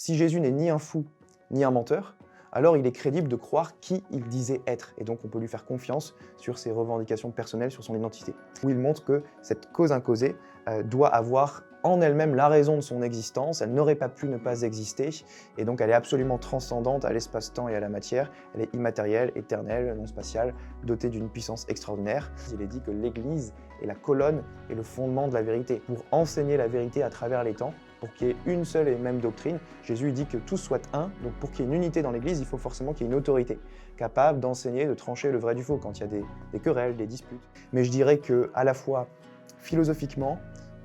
Si Jésus n'est ni un fou, ni un menteur, alors il est crédible de croire qui il disait être, et donc on peut lui faire confiance sur ses revendications personnelles, sur son identité. Où il montre que cette cause incausée doit avoir en elle-même la raison de son existence, elle n'aurait pas pu ne pas exister, et donc elle est absolument transcendante à l'espace-temps et à la matière, elle est immatérielle, éternelle, non spatiale, dotée d'une puissance extraordinaire. Il est dit que l'Église est la colonne et le fondement de la vérité. Pour enseigner la vérité à travers les temps, pour qu'il y ait une seule et même doctrine, Jésus dit que tous soient un, donc pour qu'il y ait une unité dans l'Église, il faut forcément qu'il y ait une autorité, capable d'enseigner, de trancher le vrai du faux, quand il y a des querelles, des disputes. Mais je dirais qu'à la fois philosophiquement,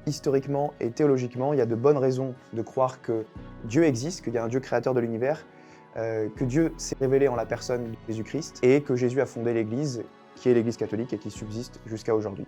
historiquement et théologiquement, il y a de bonnes raisons de croire que Dieu existe, qu'il y a un Dieu créateur de l'univers, que Dieu s'est révélé en la personne de Jésus-Christ, et que Jésus a fondé l'Église, qui est l'Église catholique et qui subsiste jusqu'à aujourd'hui.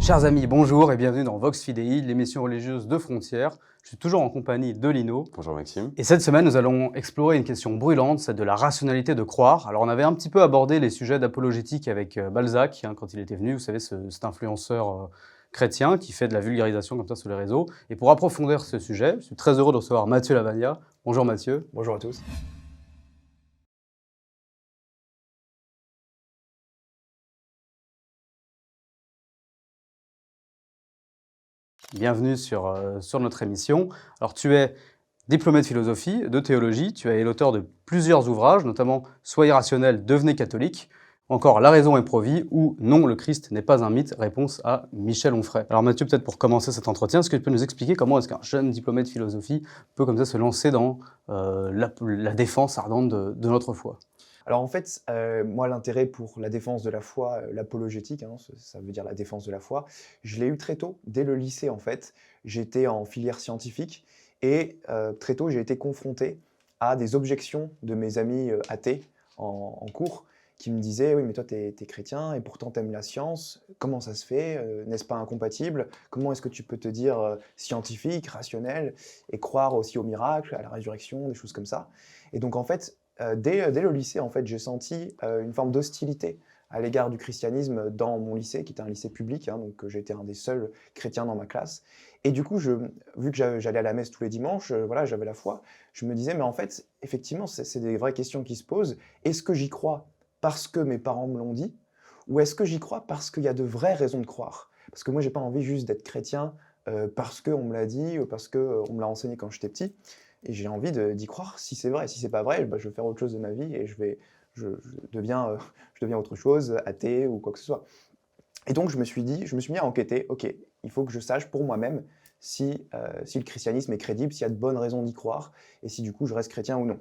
Chers amis, bonjour et bienvenue dans Vox Fidei, l'émission religieuse de Frontières. Je suis toujours en compagnie de Lino. Bonjour Maxime. Et cette semaine, nous allons explorer une question brûlante, celle de la rationalité de croire. Alors on avait un petit peu abordé les sujets d'apologétique avec Balzac, quand il était venu, vous savez, cet influenceur chrétien qui fait de la vulgarisation comme ça sur les réseaux. Et pour approfondir ce sujet, je suis très heureux de recevoir Mathieu Lavagna. Bonjour Mathieu. Bonjour à tous. Bienvenue sur notre émission. Alors tu es diplômé de philosophie, de théologie, tu es l'auteur de plusieurs ouvrages, notamment Soyez rationnel, devenez catholique, ou encore La raison est pro-vie ou Non, le Christ n'est pas un mythe, réponse à Michel Onfray. Alors Mathieu, peut-être pour commencer cet entretien, est-ce que tu peux nous expliquer comment est-ce qu'un jeune diplômé de philosophie peut comme ça se lancer dans la défense ardente de notre foi ? Alors en fait, moi l'intérêt pour la défense de la foi, l'apologétique, ça veut dire la défense de la foi, je l'ai eu très tôt, dès le lycée en fait. J'étais en filière scientifique et très tôt j'ai été confronté à des objections de mes amis athées en cours qui me disaient: «Oui mais toi t'es chrétien et pourtant t'aimes la science, comment ça se fait? N'est-ce pas incompatible? Comment est-ce que tu peux te dire scientifique, rationnel et croire aussi au miracle, à la résurrection», des choses comme ça. Et donc en fait, dès le lycée, en fait, j'ai senti une forme d'hostilité à l'égard du christianisme dans mon lycée, qui était un lycée public, donc j'étais un des seuls chrétiens dans ma classe. Et du coup, vu que j'allais à la messe tous les dimanches, voilà, j'avais la foi, je me disais: «Mais en fait, effectivement, c'est des vraies questions qui se posent. Est-ce que j'y crois parce que mes parents me l'ont dit? Ou est-ce que j'y crois parce qu'il y a de vraies raisons de croire?» Parce que moi, j'ai pas envie juste d'être chrétien, parce qu'on me l'a dit ou parce qu'on me l'a enseigné quand j'étais petit. Et j'ai envie d'y croire si c'est vrai. Si c'est pas vrai, bah, je vais faire autre chose de ma vie et je deviens, je deviens autre chose, athée ou quoi que ce soit. Et donc je me suis mis à enquêter. OK, il faut que je sache pour moi-même si le christianisme est crédible, s'il y a de bonnes raisons d'y croire et si du coup je reste chrétien ou non.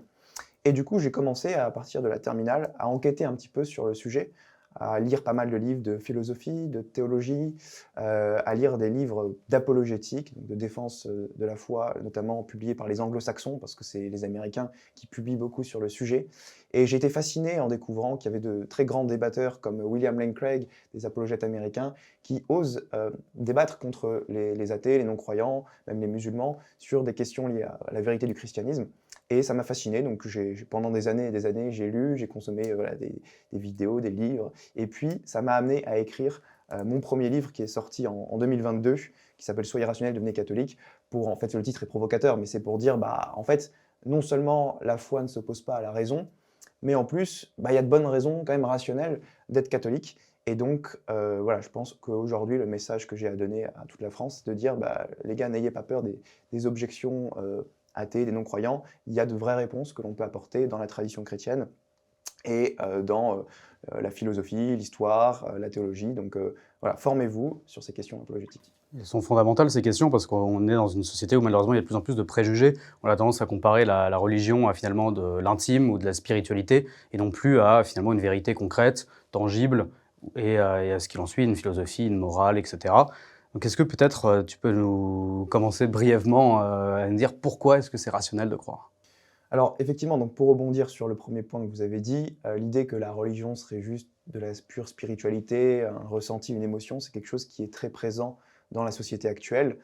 Et du coup, j'ai commencé à partir de la terminale à enquêter un petit peu sur le sujet, à lire pas mal de livres de philosophie, de théologie, à lire des livres d'apologétique, donc de défense de la foi, notamment publiés par les anglo-saxons, parce que c'est les Américains qui publient beaucoup sur le sujet. Et j'ai été fasciné en découvrant qu'il y avait de très grands débatteurs comme William Lane Craig, des apologètes américains, qui osent débattre contre les athées, les non-croyants, même les musulmans, sur des questions liées à la vérité du christianisme. Et ça m'a fasciné, donc pendant des années et des années, j'ai lu, j'ai consommé voilà, des vidéos, des livres, et puis ça m'a amené à écrire mon premier livre qui est sorti en 2022, qui s'appelle Soyez rationnel, devenez catholique. En fait, le titre est provocateur, mais c'est pour dire, bah, en fait, non seulement la foi ne s'oppose pas à la raison, mais en plus, bah, il y a de bonnes raisons quand même rationnelles d'être catholique. Et donc, voilà, je pense qu'aujourd'hui, le message que j'ai à donner à toute la France, c'est de dire, bah, les gars, n'ayez pas peur des objections athées, des non-croyants. Il y a de vraies réponses que l'on peut apporter dans la tradition chrétienne et dans la philosophie, l'histoire, la théologie. Donc voilà, formez-vous sur ces questions apologétiques. Elles sont fondamentales ces questions parce qu'on est dans une société où malheureusement il y a de plus en plus de préjugés. On a tendance à comparer la religion à finalement de l'intime ou de la spiritualité et non plus à finalement une vérité concrète, tangible et à ce qu'il en suit, une philosophie, une morale, etc. Donc est-ce que peut-être tu peux nous commencer brièvement à nous dire pourquoi est-ce que c'est rationnel de croire ? Alors effectivement, donc pour rebondir sur le premier point que vous avez dit, l'idée que la religion serait juste de la pure spiritualité, un ressenti, une émotion, c'est quelque chose qui est très présent dans la société actuelle,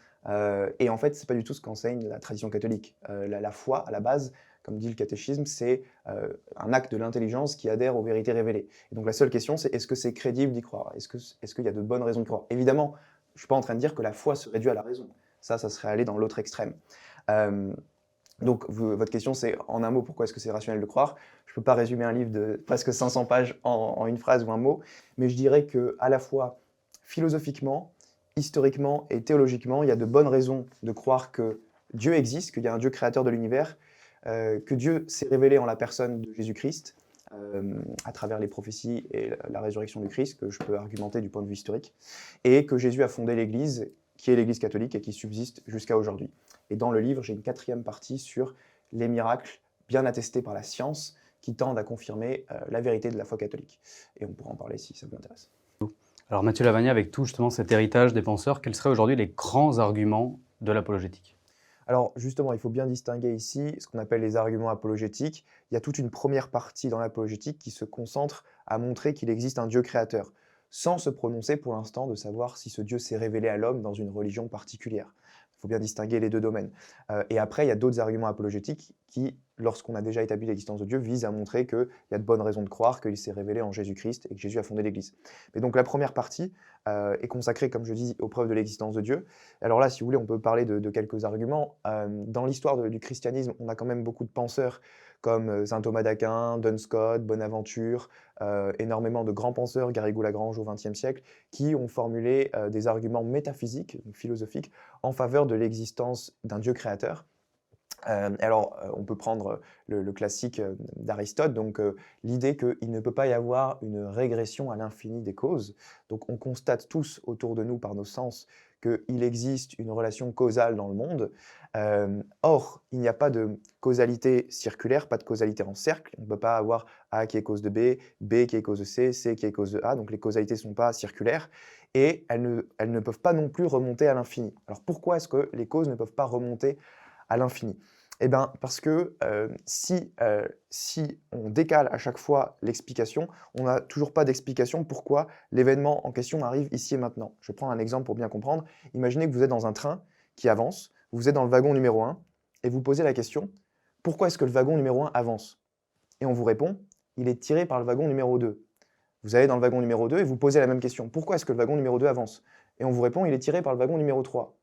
et en fait, c'est pas du tout ce qu'enseigne la tradition catholique. La foi, à la base, comme dit le catéchisme, c'est, un acte de l'intelligence qui adhère aux vérités révélées. Et donc la seule question, c'est: est-ce que c'est crédible d'y croire? Est-ce qu'il y a de bonnes raisons de croire? Évidemment, je suis pas en train de dire que la foi se réduit à la raison. Ça serait aller dans l'autre extrême. Hem Donc votre question, c'est en un mot, pourquoi est-ce que c'est rationnel de croire? Je ne peux pas résumer un livre de presque 500 pages en une phrase ou un mot, mais je dirais que à la fois philosophiquement, historiquement et théologiquement, il y a de bonnes raisons de croire que Dieu existe, qu'il y a un Dieu créateur de l'univers, que Dieu s'est révélé en la personne de Jésus-Christ, à travers les prophéties et la résurrection du Christ, que je peux argumenter du point de vue historique, et que Jésus a fondé l'Église, qui est l'Église catholique et qui subsiste jusqu'à aujourd'hui. Et dans le livre, j'ai une 4e partie sur les miracles bien attestés par la science qui tendent à confirmer la vérité de la foi catholique. Et on pourra en parler si ça vous intéresse. Alors Mathieu Lavagna, avec tout justement cet héritage des penseurs, quels seraient aujourd'hui les grands arguments de l'apologétique? Alors justement, il faut bien distinguer ici ce qu'on appelle les arguments apologétiques. Il y a toute une première partie dans l'apologétique qui se concentre à montrer qu'il existe un Dieu créateur, sans se prononcer pour l'instant de savoir si ce Dieu s'est révélé à l'homme dans une religion particulière. Il faut bien distinguer les deux domaines. Et après, il y a d'autres arguments apologétiques qui, lorsqu'on a déjà établi l'existence de Dieu, visent à montrer qu'il y a de bonnes raisons de croire qu'il s'est révélé en Jésus-Christ et que Jésus a fondé l'Église. Mais donc la première partie est consacrée, comme je dis, aux preuves de l'existence de Dieu. Alors là, si vous voulez, on peut parler de quelques arguments. Dans l'histoire du christianisme, on a quand même beaucoup de penseurs comme saint Thomas d'Aquin, Duns Scott, Bonaventure, énormément de grands penseurs, Garrigou-Lagrange au XXe siècle, qui ont formulé des arguments métaphysiques, donc philosophiques, en faveur de l'existence d'un Dieu créateur. On peut prendre le classique d'Aristote, donc l'idée qu'il ne peut pas y avoir une régression à l'infini des causes. Donc on constate tous autour de nous par nos sens qu'il existe une relation causale dans le monde. Or, il n'y a pas de causalité circulaire, pas de causalité en cercle. On ne peut pas avoir A qui est cause de B, B qui est cause de C, C qui est cause de A. Donc les causalités ne sont pas circulaires et elles ne peuvent pas non plus remonter à l'infini. Alors pourquoi est-ce que les causes ne peuvent pas remonter à l'infini? Eh bien, parce que si on décale à chaque fois l'explication, on n'a toujours pas d'explication pourquoi l'événement en question arrive ici et maintenant. Je prends un exemple pour bien comprendre. Imaginez que vous êtes dans un train qui avance, vous êtes dans le wagon numéro 1 et vous posez la question: pourquoi est-ce que le wagon numéro 1 avance? Et on vous répond: il est tiré par le wagon numéro 2. Vous allez dans le wagon numéro 2 et vous posez la même question: pourquoi est-ce que le wagon numéro 2 avance? Et on vous répond: il est tiré par le wagon numéro 3.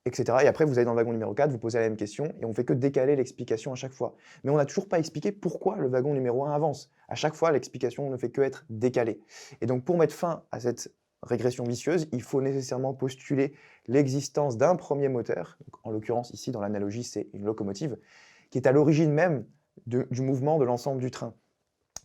Etc. Et après, vous allez dans le wagon numéro 4, vous posez la même question, et on ne fait que décaler l'explication à chaque fois. Mais on n'a toujours pas expliqué pourquoi le wagon numéro 1 avance. À chaque fois, l'explication ne fait que être décalée. Et donc, pour mettre fin à cette régression vicieuse, il faut nécessairement postuler l'existence d'un premier moteur, donc en l'occurrence ici dans l'analogie c'est une locomotive, qui est à l'origine même du mouvement de l'ensemble du train.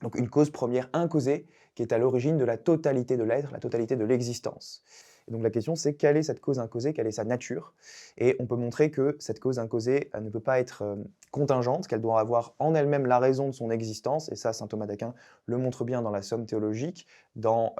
Donc une cause première incausée qui est à l'origine de la totalité de l'être, la totalité de l'existence. Et donc la question c'est quelle est cette cause incausée, quelle est sa nature? Et on peut montrer que cette cause incausée ne peut pas être contingente, qu'elle doit avoir en elle-même la raison de son existence, et ça saint Thomas d'Aquin le montre bien dans la Somme théologique, dans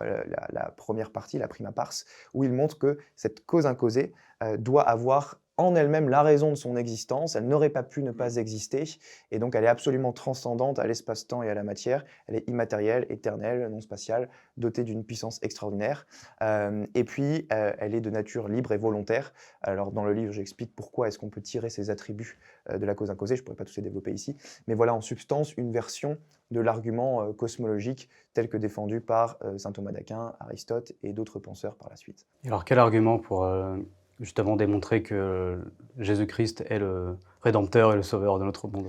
la première partie, la prima pars, où il montre que cette cause incausée doit avoir en elle-même la raison de son existence, elle n'aurait pas pu ne pas exister, et donc elle est absolument transcendante à l'espace-temps et à la matière, elle est immatérielle, éternelle, non spatiale, dotée d'une puissance extraordinaire, et puis elle est de nature libre et volontaire. Alors dans le livre, j'explique pourquoi est-ce qu'on peut tirer ces attributs de la cause incausée, je ne pourrais pas tous les développer ici, mais voilà en substance une version de l'argument cosmologique tel que défendu par saint Thomas d'Aquin, Aristote et d'autres penseurs par la suite. Et alors quel argument pour justement démontrer que Jésus-Christ est le Rédempteur et le Sauveur de notre monde?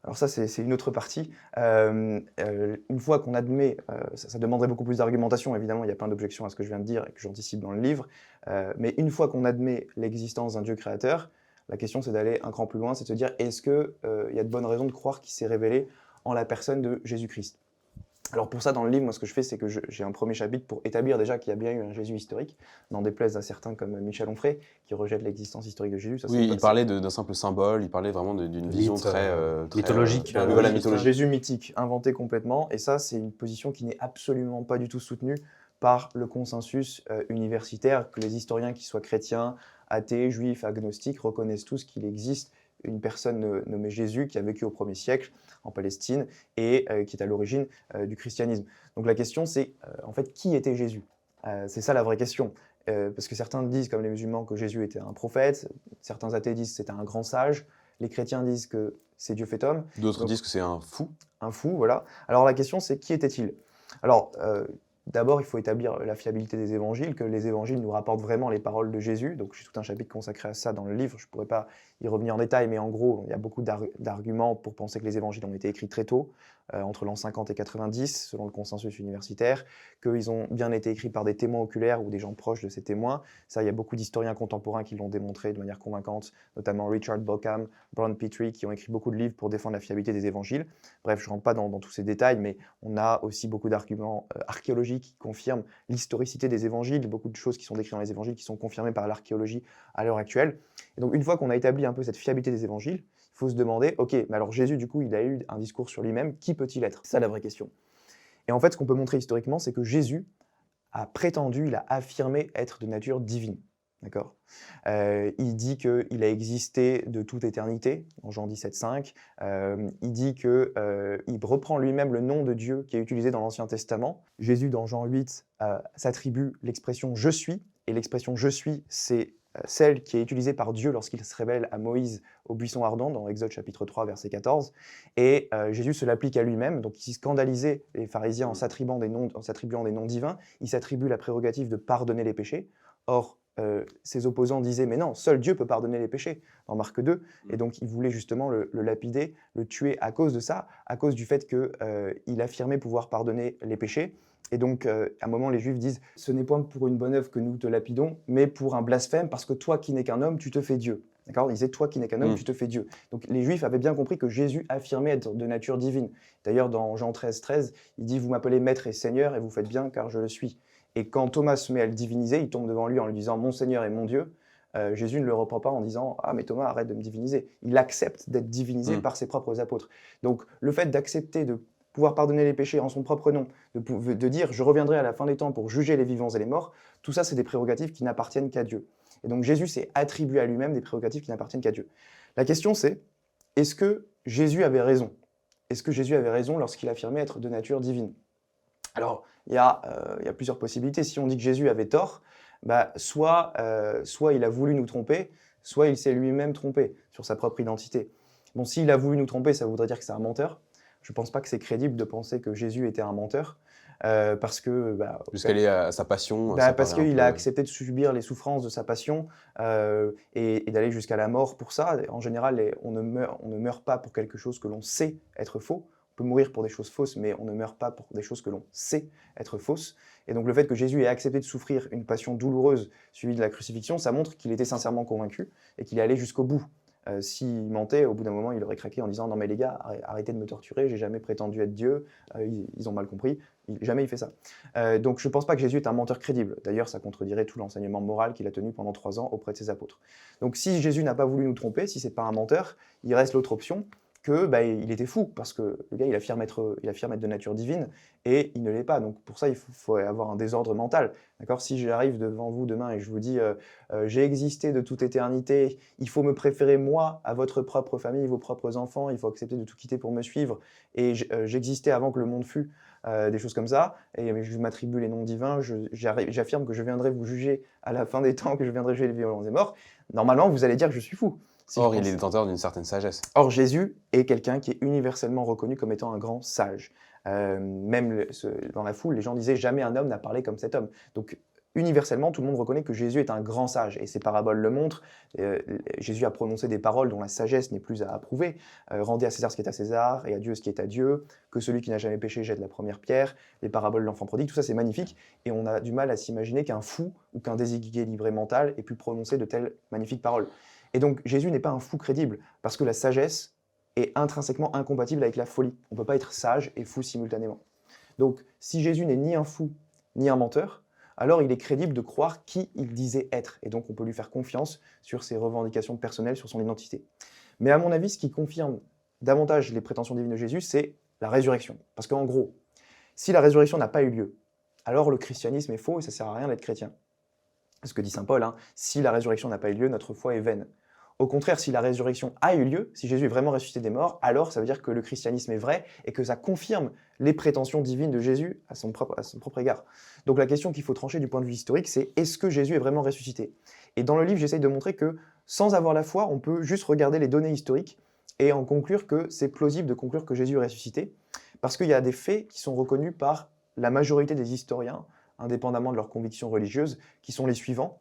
Alors ça, c'est une autre partie. Une fois qu'on admet, ça demanderait beaucoup plus d'argumentation, évidemment, il y a plein d'objections à ce que je viens de dire et que j'anticipe dans le livre, mais une fois qu'on admet l'existence d'un Dieu créateur, la question c'est d'aller un cran plus loin, c'est de se dire: est-ce qu'il y a de bonnes raisons de croire qu'il s'est révélé en la personne de Jésus-Christ? Alors pour ça, dans le livre, moi ce que je fais, c'est que j'ai un premier chapitre pour établir déjà qu'il y a bien eu un Jésus historique, n'en déplaise à certains comme Michel Onfray, qui rejette l'existence historique de Jésus. Ça, Oui, il parlait d'un simple symbole, il parlait vraiment d'une vision Mythe, très mythologique. voilà, C'est un mythologique. Jésus mythique, inventé complètement, et ça c'est une position qui n'est absolument pas du tout soutenue par le consensus universitaire, que les historiens, qu'ils soient chrétiens, athées, juifs, agnostiques, reconnaissent tous qu'il existe une personne nommée Jésus qui a vécu au 1er siècle en Palestine et qui est à l'origine du christianisme. Donc la question c'est, en fait, qui était Jésus? C'est ça la vraie question. Parce que certains disent, comme les musulmans, que Jésus était un prophète, certains athées disent que c'était un grand sage, les chrétiens disent que c'est Dieu fait homme. D'autres Donc, disent que c'est un fou. un fou, voilà. Alors la question c'est qui était-il? Alors d'abord il faut établir la fiabilité des évangiles, que les évangiles nous rapportent vraiment les paroles de Jésus. Donc j'ai tout un chapitre consacré à ça dans le livre, je ne pourrais pas y revenir en détail, mais en gros il y a beaucoup d'arguments pour penser que les évangiles ont été écrits très tôt, entre l'an 50 et 90, selon le consensus universitaire, qu'ils ont bien été écrits par des témoins oculaires ou des gens proches de ces témoins. Ça, il y a beaucoup d'historiens contemporains qui l'ont démontré de manière convaincante, notamment Richard Bauckham, Brown Petrie, qui ont écrit beaucoup de livres pour défendre la fiabilité des évangiles. Bref, je ne rentre pas dans tous ces détails, mais on a aussi beaucoup d'arguments archéologiques qui confirment l'historicité des évangiles, beaucoup de choses qui sont décrites dans les évangiles qui sont confirmées par l'archéologie à l'heure actuelle. Et donc, une fois qu'on a établi un peu cette fiabilité des évangiles, il faut se demander, ok, mais alors Jésus, du coup, il a eu un discours sur lui-même, qui peut-il être? C'est ça la vraie question. Et en fait, ce qu'on peut montrer historiquement, c'est que Jésus a prétendu, il a affirmé être de nature divine. D'accord? Il dit qu'il a existé de toute éternité, en Jean 17,5. Il dit qu'il reprend lui-même le nom de Dieu qui est utilisé dans l'Ancien Testament. Jésus, dans Jean 8, s'attribue l'expression « je suis », et l'expression « je suis », c'est celle qui est utilisée par Dieu lorsqu'il se révèle à Moïse au buisson ardent, dans Exode chapitre 3, verset 14. Et Jésus se l'applique à lui-même, donc il scandalisait les pharisiens en s'attribuant des noms divins. Il s'attribue la prérogative de pardonner les péchés. Or, ses opposants disaient « mais non, seul Dieu peut pardonner les péchés » dans Marc 2, et donc il voulait justement le lapider, le tuer à cause de ça, à cause du fait qu'il affirmait pouvoir pardonner les péchés. Et donc, à un moment, les Juifs disent « ce n'est point pour une bonne œuvre que nous te lapidons, mais pour un blasphème, parce que toi qui n'es qu'un homme, tu te fais Dieu. » D'accord? Ils disaient « toi qui n'es qu'un homme, tu te fais Dieu. » Donc les Juifs avaient bien compris que Jésus affirmait être de nature divine. D'ailleurs, dans Jean 13, il dit « vous m'appelez maître et seigneur, et vous faites bien, car je le suis. » Et quand Thomas se met à le diviniser, il tombe devant lui en lui disant « mon Seigneur et mon Dieu », Jésus ne le reprend pas en disant « ah mais Thomas, arrête de me diviniser ». Il accepte d'être divinisé par ses propres apôtres. Donc le fait d'accepter de pouvoir pardonner les péchés en son propre nom, de dire « je reviendrai à la fin des temps pour juger les vivants et les morts », tout ça c'est des prérogatives qui n'appartiennent qu'à Dieu. Et donc Jésus s'est attribué à lui-même des prérogatives qui n'appartiennent qu'à Dieu. La question c'est, est-ce que Jésus avait raison? Est-ce que Jésus avait raison lorsqu'il affirmait être de nature divine? Alors, il y a plusieurs possibilités. Si on dit que Jésus avait tort, soit il a voulu nous tromper, soit il s'est lui-même trompé sur sa propre identité. Bon, s'il a voulu nous tromper, ça voudrait dire que c'est un menteur. Je ne pense pas que c'est crédible de penser que Jésus était un menteur, parce que... Jusqu'à aller à sa passion. parce qu'il a accepté de subir les souffrances de sa passion et d'aller jusqu'à la mort pour ça. En général, on ne meurt pas pour quelque chose que l'on sait être faux. On peut mourir pour des choses fausses, mais on ne meurt pas pour des choses que l'on sait être fausses. Et donc le fait que Jésus ait accepté de souffrir une passion douloureuse suivie de la crucifixion, ça montre qu'il était sincèrement convaincu et qu'il est allé jusqu'au bout. S'il mentait, au bout d'un moment, il aurait craqué en disant « non mais les gars, arrêtez de me torturer, j'ai jamais prétendu être Dieu, ils ont mal compris ». Jamais il fait ça. Donc je ne pense pas que Jésus est un menteur crédible. D'ailleurs, ça contredirait tout l'enseignement moral qu'il a tenu pendant 3 ans auprès de ses apôtres. Donc si Jésus n'a pas voulu nous tromper, si ce n'est pas un menteur, il reste l'autre option, il était fou, parce que le gars, il affirme être de nature divine, et il ne l'est pas. Donc pour ça, il faut avoir un désordre mental. D'accord? Si j'arrive devant vous demain et je vous dis j'ai existé de toute éternité, il faut me préférer moi à votre propre famille, vos propres enfants, il faut accepter de tout quitter pour me suivre, et j'existais avant que le monde fût, des choses comme ça, et je m'attribue les noms divins, j'affirme que je viendrai vous juger à la fin des temps, que je viendrai juger les vivants et les morts, normalement vous allez dire que je suis fou. Or, il est détenteur d'une certaine sagesse. Or, Jésus est quelqu'un qui est universellement reconnu comme étant un grand sage. Même dans la foule, les gens disaient « jamais un homme n'a parlé comme cet homme ». Donc, universellement, tout le monde reconnaît que Jésus est un grand sage. Et ces paraboles le montrent. Jésus a prononcé des paroles dont la sagesse n'est plus à approuver. Rendez à César ce qui est à César et à Dieu ce qui est à Dieu. Que celui qui n'a jamais péché jette la première pierre. Les paraboles de l'enfant prodigue, tout ça c'est magnifique. Et on a du mal à s'imaginer qu'un fou ou qu'un déséquilibré mental ait pu prononcer de telles magnifiques paroles. Et donc Jésus n'est pas un fou crédible, parce que la sagesse est intrinsèquement incompatible avec la folie. On ne peut pas être sage et fou simultanément. Donc si Jésus n'est ni un fou, ni un menteur, alors il est crédible de croire qui il disait être. Et donc on peut lui faire confiance sur ses revendications personnelles, sur son identité. Mais à mon avis, ce qui confirme davantage les prétentions divines de Jésus, c'est la résurrection. Parce qu'en gros, si la résurrection n'a pas eu lieu, alors le christianisme est faux et ça ne sert à rien d'être chrétien. C'est ce que dit saint Paul, si la résurrection n'a pas eu lieu, notre foi est vaine. Au contraire, si la résurrection a eu lieu, si Jésus est vraiment ressuscité des morts, alors ça veut dire que le christianisme est vrai et que ça confirme les prétentions divines de Jésus à son propre égard. Donc la question qu'il faut trancher du point de vue historique, c'est est-ce que Jésus est vraiment ressuscité? Et dans le livre, j'essaye de montrer que sans avoir la foi, on peut juste regarder les données historiques et en conclure que c'est plausible de conclure que Jésus est ressuscité, parce qu'il y a des faits qui sont reconnus par la majorité des historiens, indépendamment de leurs convictions religieuses, qui sont les suivants.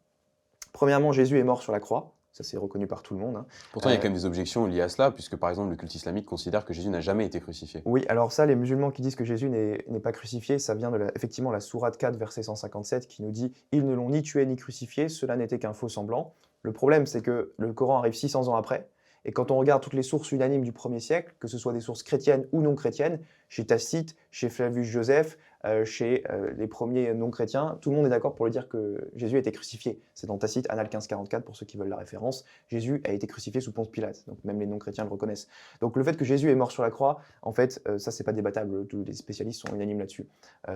Premièrement, Jésus est mort sur la croix. Ça, c'est reconnu par tout le monde. Pourtant, il y a quand même des objections liées à cela, puisque par exemple, le culte islamique considère que Jésus n'a jamais été crucifié. Oui, alors ça, les musulmans qui disent que Jésus n'est pas crucifié, ça vient de effectivement la sourate 4, verset 157, qui nous dit « Ils ne l'ont ni tué ni crucifié, cela n'était qu'un faux semblant ». Le problème, c'est que le Coran arrive 600 ans après, et quand on regarde toutes les sources unanimes du 1er siècle, que ce soit des sources chrétiennes ou non chrétiennes, chez Tacite, chez Flavius Joseph, chez les premiers non-chrétiens, tout le monde est d'accord pour le dire que Jésus a été crucifié. C'est dans Tacite, Annales 1544, pour ceux qui veulent la référence. Jésus a été crucifié sous Ponce Pilate, donc même les non-chrétiens le reconnaissent. Donc le fait que Jésus est mort sur la croix, en fait, ça c'est pas débattable, tous les spécialistes sont unanimes là-dessus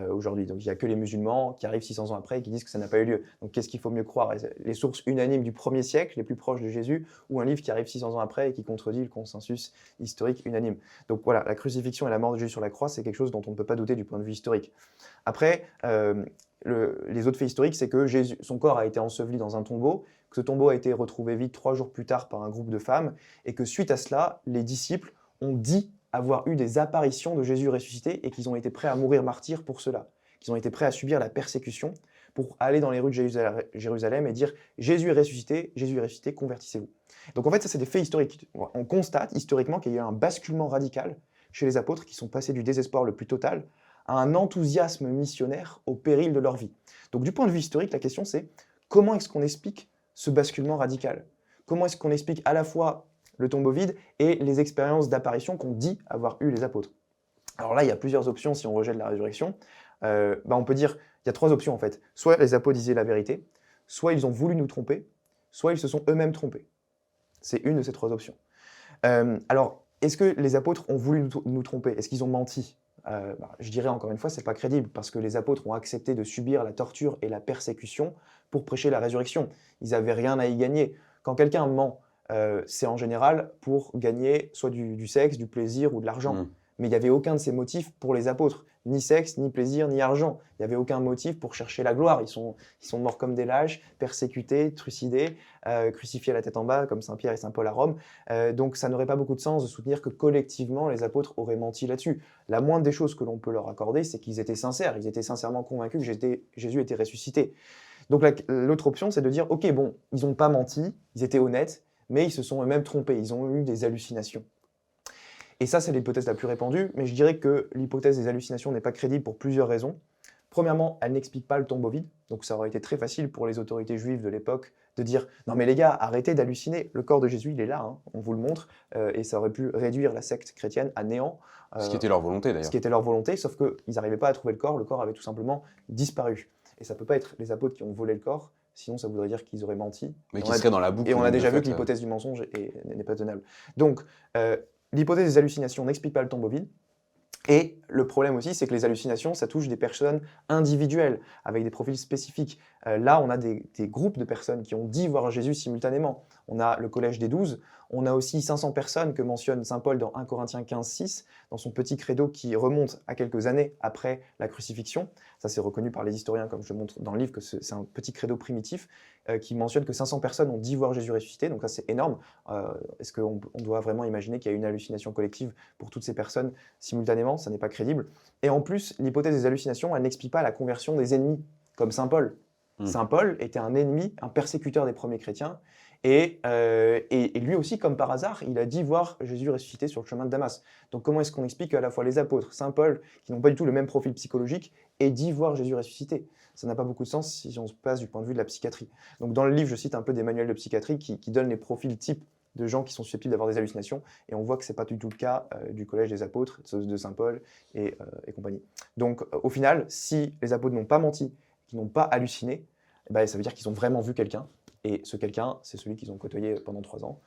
aujourd'hui. Donc il n'y a que les musulmans qui arrivent 600 ans après et qui disent que ça n'a pas eu lieu. Donc qu'est-ce qu'il faut mieux croire? Les sources unanimes du 1er siècle, les plus proches de Jésus, ou un livre qui arrive 600 ans après et qui contredit le consensus historique unanime. Donc voilà, la crucifixion et la mort de Jésus sur la croix, c'est quelque chose dont on ne peut pas douter du point de vue historique. Après, les autres faits historiques, c'est que son corps a été enseveli dans un tombeau, que ce tombeau a été retrouvé vide 3 jours plus tard par un groupe de femmes, et que suite à cela, les disciples ont dit avoir eu des apparitions de Jésus ressuscité et qu'ils ont été prêts à mourir martyrs pour cela, qu'ils ont été prêts à subir la persécution pour aller dans les rues de Jérusalem et dire « Jésus est ressuscité, convertissez-vous ». Donc en fait, ça c'est des faits historiques. On constate historiquement qu'il y a eu un basculement radical chez les apôtres qui sont passés du désespoir le plus total à un enthousiasme missionnaire au péril de leur vie. Donc du point de vue historique, la question c'est comment est-ce qu'on explique ce basculement radical? Comment est-ce qu'on explique à la fois le tombeau vide et les expériences d'apparition qu'ont dit avoir eu les apôtres? Alors là, il y a plusieurs options si on rejette la résurrection. On peut dire, il y a 3 options en fait. Soit les apôtres disaient la vérité, soit ils ont voulu nous tromper, soit ils se sont eux-mêmes trompés. C'est une de ces 3 options. Alors, est-ce que les apôtres ont voulu nous tromper? Est-ce qu'ils ont menti? Je dirais encore une fois, c'est pas crédible, parce que les apôtres ont accepté de subir la torture et la persécution pour prêcher la résurrection. Ils n'avaient rien à y gagner. Quand quelqu'un ment, c'est en général pour gagner soit du sexe, du plaisir ou de l'argent. Mais il n'y avait aucun de ces motifs pour les apôtres. Ni sexe, ni plaisir, ni argent. Il n'y avait aucun motif pour chercher la gloire. Ils sont morts comme des lâches, persécutés, trucidés, crucifiés à la tête en bas, comme Saint Pierre et Saint Paul à Rome. Donc ça n'aurait pas beaucoup de sens de soutenir que collectivement, les apôtres auraient menti là-dessus. La moindre des choses que l'on peut leur accorder, c'est qu'ils étaient sincères. Ils étaient sincèrement convaincus que Jésus était ressuscité. Donc l'autre option, c'est de dire, ok, bon, ils n'ont pas menti, ils étaient honnêtes, mais ils se sont eux-mêmes trompés. Ils ont eu des hallucinations. Et ça, c'est l'hypothèse la plus répandue, mais je dirais que l'hypothèse des hallucinations n'est pas crédible pour plusieurs raisons. Premièrement, elle n'explique pas le tombeau vide, donc ça aurait été très facile pour les autorités juives de l'époque de dire « Non mais les gars, arrêtez d'halluciner, le corps de Jésus, il est là, hein, on vous le montre », et ça aurait pu réduire la secte chrétienne à néant. Ce qui était leur volonté d'ailleurs. Ce qui était leur volonté, sauf qu'ils n'arrivaient pas à trouver le corps avait tout simplement disparu. Et ça ne peut pas être les apôtres qui ont volé le corps, sinon ça voudrait dire qu'ils auraient menti. Mais qui seraient dans la boucle. Et on a déjà vu que l'hypothèse du mensonge n'est pas tenable. Donc, l'hypothèse des hallucinations n'explique pas le tombeau vide. Et le problème aussi, c'est que les hallucinations, ça touche des personnes individuelles, avec des profils spécifiques. Là, on a des groupes de personnes qui ont dit voir Jésus simultanément. On a le collège des 12, on a aussi 500 personnes que mentionne saint Paul dans 1 Corinthiens 15,6, dans son petit credo qui remonte à quelques années après la crucifixion. Ça, c'est reconnu par les historiens, comme je montre dans le livre, que c'est un petit credo primitif qui mentionne que 500 personnes ont dit voir Jésus ressuscité. Donc ça, c'est énorme. Est-ce qu'on doit vraiment imaginer qu'il y a une hallucination collective pour toutes ces personnes simultanément? Ça n'est pas crédible. Et en plus, l'hypothèse des hallucinations, elle n'explique pas la conversion des ennemis, comme saint Paul. Saint Paul était un ennemi, un persécuteur des premiers chrétiens, et lui aussi, comme par hasard, il a dit voir Jésus ressuscité sur le chemin de Damas. Donc comment est-ce qu'on explique qu'à la fois les apôtres, saint Paul, qui n'ont pas du tout le même profil psychologique, aient dit voir Jésus ressuscité? Ça n'a pas beaucoup de sens si on se passe du point de vue de la psychiatrie. Donc dans le livre, je cite un peu des manuels de psychiatrie qui donnent les profils types de gens qui sont susceptibles d'avoir des hallucinations, et on voit que ce n'est pas du tout le cas du collège des apôtres, de saint Paul et compagnie. Donc au final, si les apôtres n'ont pas menti, qu'ils n'ont pas halluciné, ça veut dire qu'ils ont vraiment vu quelqu'un, et ce quelqu'un, c'est celui qu'ils ont côtoyé pendant 3 ans,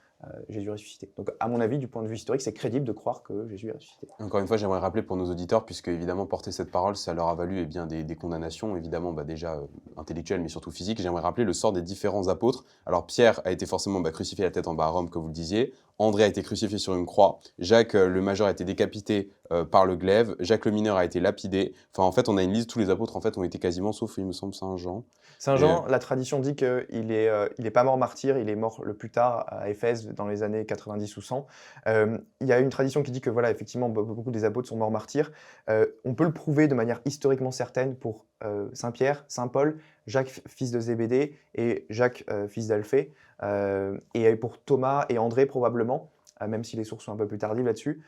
Jésus ressuscité. Donc à mon avis, du point de vue historique, c'est crédible de croire que Jésus est ressuscité. Encore une fois, j'aimerais rappeler pour nos auditeurs, puisque évidemment porter cette parole, ça leur a valu eh bien, des condamnations, évidemment déjà intellectuelles, mais surtout physiques. J'aimerais rappeler le sort des différents apôtres. Alors Pierre a été forcément crucifié la tête en bas à Rome, comme vous le disiez. André a été crucifié sur une croix. Jacques le majeur a été décapité par le glaive. Jacques le mineur a été lapidé. Enfin, en fait, on a une liste. Tous les apôtres en fait, ont été quasiment, sauf, il me semble, Saint Jean. Saint Jean, la tradition dit qu'il est pas mort martyr, il est mort le plus tard à Éphèse dans les années 90 ou 100. Il y a une tradition qui dit que voilà, effectivement, beaucoup des apôtres sont morts martyrs. On peut le prouver de manière historiquement certaine pour Saint Pierre, Saint Paul, Jacques fils de Zébédée et Jacques fils d'Alphée, et pour Thomas et André probablement, même si les sources sont un peu plus tardives là-dessus.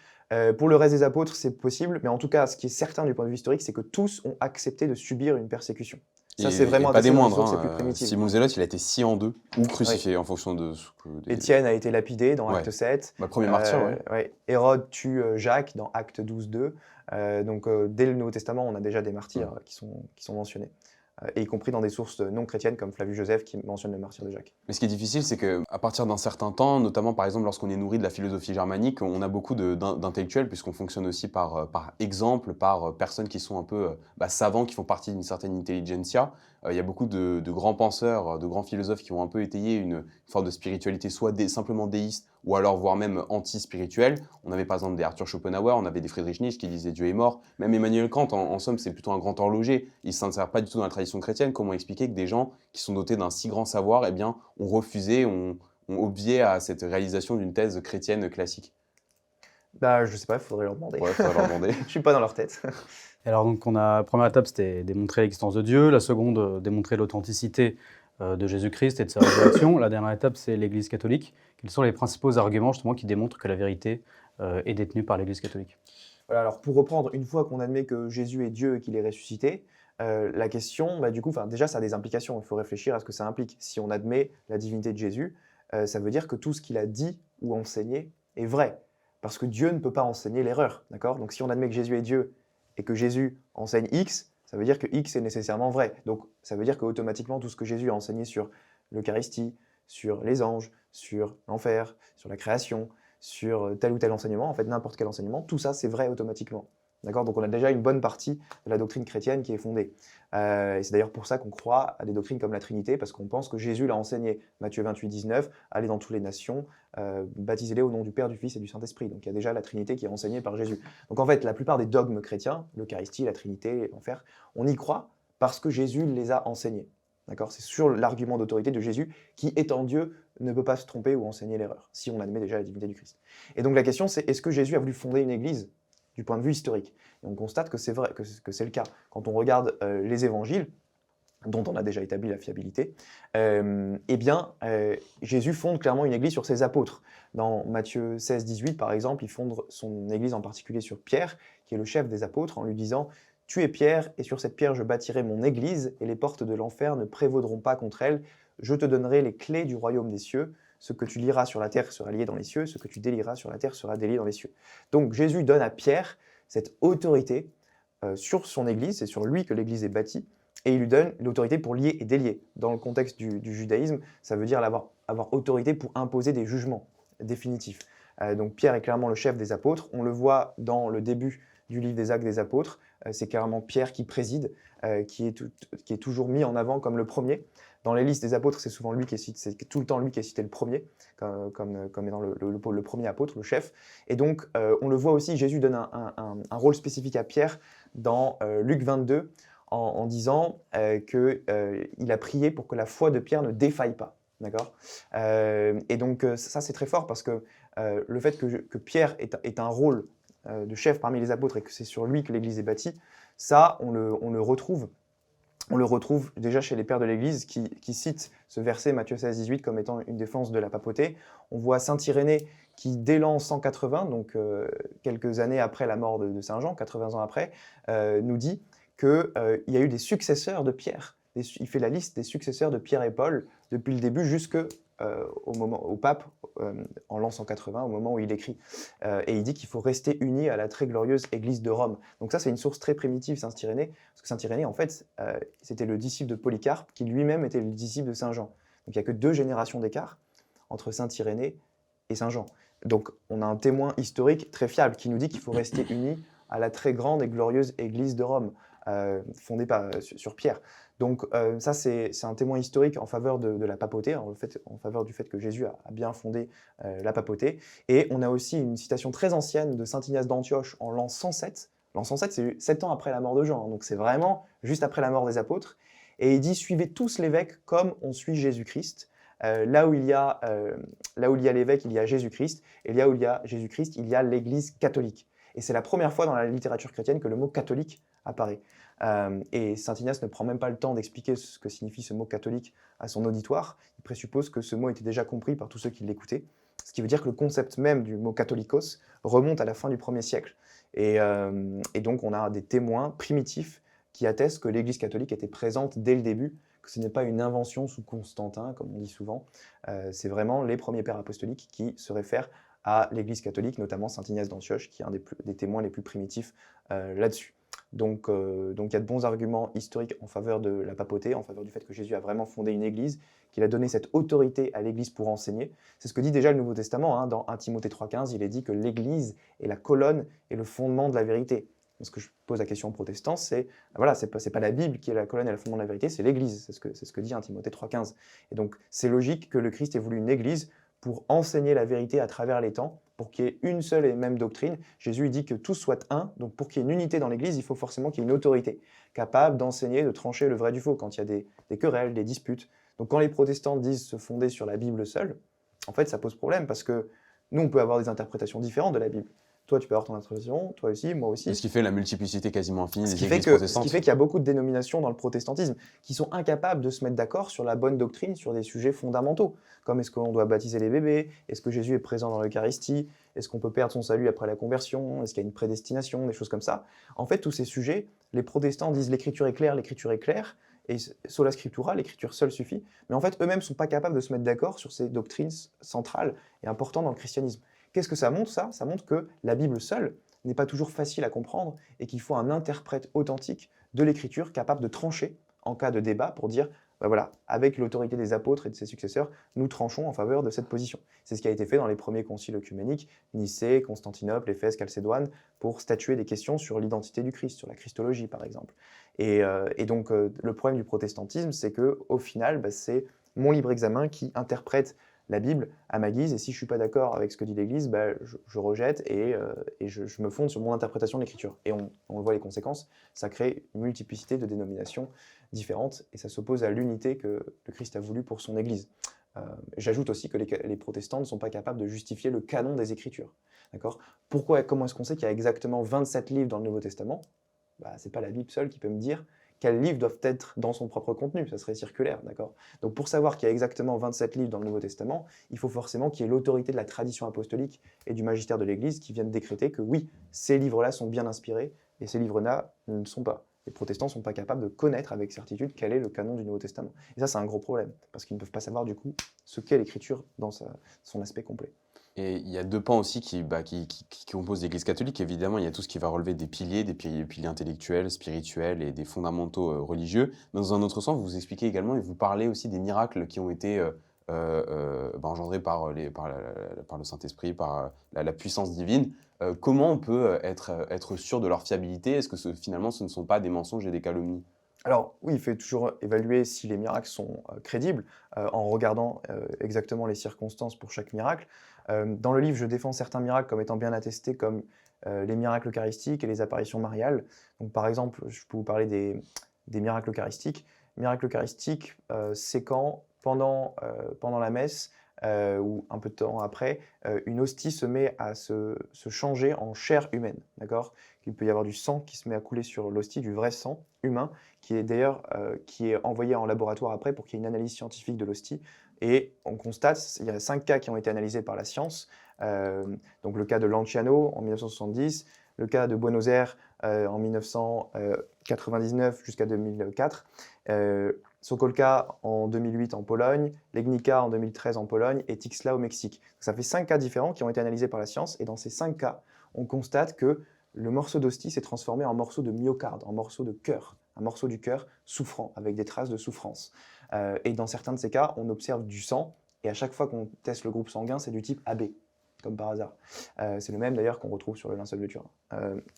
Pour le reste des apôtres, c'est possible, mais en tout cas, ce qui est certain du point de vue historique, c'est que tous ont accepté de subir une persécution. Ça, c'est vraiment pas des attesté dans les moindres. sources les plus primitives. Simon le Zélote, il a été scié en deux ou crucifié en fonction de ce que. Étienne a été lapidé dans Ouais. Acte 7. Le premier martyr, ouais. Ouais. Hérode tue Jacques dans Acte 12-2. Donc dès le Nouveau Testament, on a déjà des martyrs qui sont mentionnés. Et y compris dans des sources non chrétiennes comme Flavius Joseph qui mentionne le martyr de Jacques. Mais ce qui est difficile, c'est qu'à partir d'un certain temps, notamment par exemple lorsqu'on est nourri de la philosophie germanique, on a beaucoup d'intellectuels puisqu'on fonctionne aussi par exemple, par personnes qui sont un peu savants, qui font partie d'une certaine intelligentsia. Il y a beaucoup de grands penseurs, de grands philosophes qui ont un peu étayé une forme de spiritualité, soit simplement déiste, ou alors voire même anti-spirituelle. On avait par exemple des Arthur Schopenhauer, on avait des Friedrich Nietzsche qui disaient Dieu est mort. Même Emmanuel Kant, en somme, c'est plutôt un grand horloger. Il ne s'insère pas du tout dans la tradition chrétienne. Comment expliquer que des gens qui sont dotés d'un si grand savoir eh bien, ont refusé, ont obvié à cette réalisation d'une thèse chrétienne classique? Je sais pas, il faudrait leur demander. Ouais, faudrait leur demander. Je suis pas dans leur tête. Et alors, donc, la première étape, c'était démontrer l'existence de Dieu. La seconde, démontrer l'authenticité de Jésus-Christ et de sa résurrection. La dernière étape, c'est l'Église catholique. Quels sont les principaux arguments justement qui démontrent que la vérité est détenue par l'Église catholique? Voilà, alors pour reprendre, une fois qu'on admet que Jésus est Dieu et qu'il est ressuscité, la question, du coup, déjà, ça a des implications. Il faut réfléchir à ce que ça implique. Si on admet la divinité de Jésus, ça veut dire que tout ce qu'il a dit ou enseigné est vrai. Parce que Dieu ne peut pas enseigner l'erreur, d'accord? Donc si on admet que Jésus est Dieu et que Jésus enseigne X, ça veut dire que X est nécessairement vrai. Donc ça veut dire qu'automatiquement, tout ce que Jésus a enseigné sur l'Eucharistie, sur les anges, sur l'enfer, sur la création, sur tel ou tel enseignement, en fait n'importe quel enseignement, tout ça c'est vrai automatiquement. D'accord? Donc on a déjà une bonne partie de la doctrine chrétienne qui est fondée. Et c'est d'ailleurs pour ça qu'on croit à des doctrines comme la Trinité, parce qu'on pense que Jésus l'a enseigné. Matthieu 28, 19, allez dans toutes les nations, baptisez-les au nom du Père, du Fils et du Saint-Esprit. Donc il y a déjà la Trinité qui est enseignée par Jésus. Donc en fait, la plupart des dogmes chrétiens, l'Eucharistie, la Trinité, l'enfer, on y croit parce que Jésus les a enseignés. D'accord? C'est sur l'argument d'autorité de Jésus qui, étant Dieu, ne peut pas se tromper ou enseigner l'erreur, si on admet déjà la divinité du Christ. Et donc la question c'est, est-ce que Jésus a voulu fonder une église du point de vue historique? Et on constate que c'est vrai, que c'est le cas. Quand on regarde les évangiles, dont on a déjà établi la fiabilité, Jésus fonde clairement une église sur ses apôtres. Dans Matthieu 16, 18 par exemple, il fonde son église en particulier sur Pierre, qui est le chef des apôtres, en lui disant « Tu es Pierre, et sur cette pierre je bâtirai mon église, et les portes de l'enfer ne prévaudront pas contre elle. Je te donnerai les clés du royaume des cieux. Ce que tu lieras sur la terre sera lié dans les cieux, ce que tu délieras sur la terre sera délié dans les cieux. » Donc Jésus donne à Pierre cette autorité sur son église, c'est sur lui que l'église est bâtie, et il lui donne l'autorité pour lier et délier. Dans le contexte du judaïsme, ça veut dire avoir autorité pour imposer des jugements définitifs. Donc Pierre est clairement le chef des apôtres, on le voit dans le début du livre des Actes des Apôtres, c'est clairement Pierre qui préside, qui est toujours mis en avant comme le premier. Dans les listes des apôtres, c'est souvent lui qui est cité, c'est tout le temps lui qui est cité le premier, comme étant le premier apôtre, le chef. Et donc, on le voit aussi, Jésus donne un rôle spécifique à Pierre dans Luc 22, en disant qu'il a prié pour que la foi de Pierre ne défaille pas. D'accord? Et donc, ça, c'est très fort parce que le fait que Pierre ait un rôle de chef parmi les apôtres et que c'est sur lui que l'Église est bâtie, ça, on le retrouve. On le retrouve déjà chez les pères de l'Église qui citent ce verset Matthieu 16, 18 comme étant une défense de la papauté. On voit saint Irénée qui, dès l'an 180, donc quelques années après la mort de Saint Jean, 80 ans après, nous dit qu'il y a eu des successeurs de Pierre. Il fait la liste des successeurs de Pierre et Paul depuis le début au pape en l'an 180, au moment où il écrit. Et il dit qu'il faut rester uni à la très glorieuse Église de Rome. Donc ça, c'est une source très primitive, saint Irénée, parce que saint Irénée, en fait, c'était le disciple de Polycarpe, qui lui-même était le disciple de saint Jean. Donc il n'y a que 2 générations d'écart entre saint Irénée et Saint Jean. Donc on a un témoin historique très fiable qui nous dit qu'il faut rester unis à la très grande et glorieuse Église de Rome, fondée sur Pierre. Donc ça, c'est un témoin historique en faveur de la papauté, en faveur du fait que Jésus a bien fondé la papauté. Et on a aussi une citation très ancienne de saint Ignace d'Antioche en l'an 107. L'an 107, c'est 7 ans après la mort de Jean, hein, donc c'est vraiment juste après la mort des apôtres. Et il dit « Suivez tous l'évêque comme on suit Jésus-Christ ». Là où il y a l'évêque, il y a Jésus-Christ, et là où il y a Jésus-Christ, il y a l'Église catholique. Et c'est la première fois dans la littérature chrétienne que le mot catholique apparaît. Et saint Ignace ne prend même pas le temps d'expliquer ce que signifie ce mot catholique à son auditoire. Il présuppose que ce mot était déjà compris par tous ceux qui l'écoutaient. Ce qui veut dire que le concept même du mot catholicos remonte à la fin du 1er siècle. Et donc on a des témoins primitifs qui attestent que l'Église catholique était présente dès le début, que ce n'est pas une invention sous Constantin, comme on dit souvent. C'est vraiment les premiers pères apostoliques qui se réfèrent à l'Église catholique, notamment saint Ignace d'Antioche, qui est un des témoins les plus primitifs là-dessus. Donc il y a de bons arguments historiques en faveur de la papauté, en faveur du fait que Jésus a vraiment fondé une église, qu'il a donné cette autorité à l'église pour enseigner. C'est ce que dit déjà le Nouveau Testament, hein, dans 1 Timothée 3,15, il est dit que l'église est la colonne et le fondement de la vérité. Ce que je pose la question aux protestants, c'est, voilà, c'est pas la Bible qui est la colonne et le fondement de la vérité, c'est l'église, c'est ce que dit 1 Timothée 3,15. Et donc c'est logique que le Christ ait voulu une église pour enseigner la vérité à travers les temps, pour qu'il y ait une seule et même doctrine. Jésus dit que tous soient un, donc pour qu'il y ait une unité dans l'Église, il faut forcément qu'il y ait une autorité capable d'enseigner, de trancher le vrai du faux, quand il y a des querelles, des disputes. Donc quand les protestants disent se fonder sur la Bible seule, en fait ça pose problème, parce que nous on peut avoir des interprétations différentes de la Bible. Toi tu peux avoir ton interprétation, toi aussi, moi aussi. Et ce qui fait la multiplicité quasiment infinie Ce des églises protestantes. qui fait qu'il y a beaucoup de dénominations dans le protestantisme qui sont incapables de se mettre d'accord sur la bonne doctrine, sur des sujets fondamentaux, comme est-ce qu'on doit baptiser les bébés, est-ce que Jésus est présent dans l'Eucharistie, est-ce qu'on peut perdre son salut après la conversion, est-ce qu'il y a une prédestination, des choses comme ça. En fait, tous ces sujets, les protestants disent l'écriture est claire, et sola scriptura, l'écriture seule suffit, mais en fait, eux-mêmes ne sont pas capables de se mettre d'accord sur ces doctrines centrales et importantes dans le christianisme. Qu'est-ce que ça montre, ça? Ça montre que la Bible seule n'est pas toujours facile à comprendre et qu'il faut un interprète authentique de l'écriture capable de trancher en cas de débat pour dire, ben voilà, avec l'autorité des apôtres et de ses successeurs, nous tranchons en faveur de cette position. C'est ce qui a été fait dans les premiers conciles œcuméniques, Nicée, Constantinople, Éphèse, Chalcédoine, pour statuer des questions sur l'identité du Christ, sur la christologie par exemple. Et donc le problème du protestantisme, c'est qu'au final, c'est mon libre examen qui interprète la Bible à ma guise, et si je ne suis pas d'accord avec ce que dit l'Église, je rejette et je me fonde sur mon interprétation de l'Écriture. Et on voit les conséquences, ça crée une multiplicité de dénominations différentes, et ça s'oppose à l'unité que le Christ a voulu pour son Église. J'ajoute aussi que les protestants ne sont pas capables de justifier le canon des Écritures. Comment est-ce qu'on sait qu'il y a exactement 27 livres dans le Nouveau Testament? Ce n'est pas la Bible seule qui peut me dire quels livres doivent être dans son propre contenu, ça serait circulaire, d'accord? Donc pour savoir qu'il y a exactement 27 livres dans le Nouveau Testament, il faut forcément qu'il y ait l'autorité de la tradition apostolique et du magistère de l'Église qui viennent décréter que oui, ces livres-là sont bien inspirés et ces livres-là ne le sont pas. Les protestants ne sont pas capables de connaître avec certitude quel est le canon du Nouveau Testament. Et ça, c'est un gros problème, parce qu'ils ne peuvent pas savoir du coup ce qu'est l'Écriture dans son aspect complet. Et il y a deux pans aussi qui composent l'Église catholique. Évidemment, il y a tout ce qui va relever des piliers intellectuels, spirituels et des fondamentaux religieux. Dans un autre sens, vous expliquez également et vous parlez aussi des miracles qui ont été engendrés par le Saint-Esprit, par la puissance divine. Comment on peut être sûr de leur fiabilité? Est-ce que finalement, ce ne sont pas des mensonges et des calomnies? Alors oui, il faut toujours évaluer si les miracles sont crédibles en regardant exactement les circonstances pour chaque miracle. Dans le livre, je défends certains miracles comme étant bien attestés, comme les miracles eucharistiques et les apparitions mariales. Donc, par exemple, je peux vous parler des miracles eucharistiques. Miracle eucharistique, c'est quand, pendant la messe, ou un peu de temps après, une hostie se met à se changer en chair humaine, d'accord? Il peut y avoir du sang qui se met à couler sur l'hostie, du vrai sang humain, qui est d'ailleurs envoyé en laboratoire après pour qu'il y ait une analyse scientifique de l'hostie. Et on constate, il y a 5 cas qui ont été analysés par la science, donc le cas de Lanciano en 1970, le cas de Buenos Aires en 1999 jusqu'à 2004, Sokolka en 2008 en Pologne, Legnica en 2013 en Pologne et Tixla au Mexique. Ça fait 5 cas différents qui ont été analysés par la science, et dans ces 5 cas, on constate que le morceau d'hostie s'est transformé en morceau de myocarde, en morceau de cœur, un morceau du cœur souffrant, avec des traces de souffrance. Et dans certains de ces cas, on observe du sang Et à chaque fois qu'on teste le groupe sanguin, c'est du type AB, comme par hasard. C'est le même d'ailleurs qu'on retrouve sur le linceul de Turin.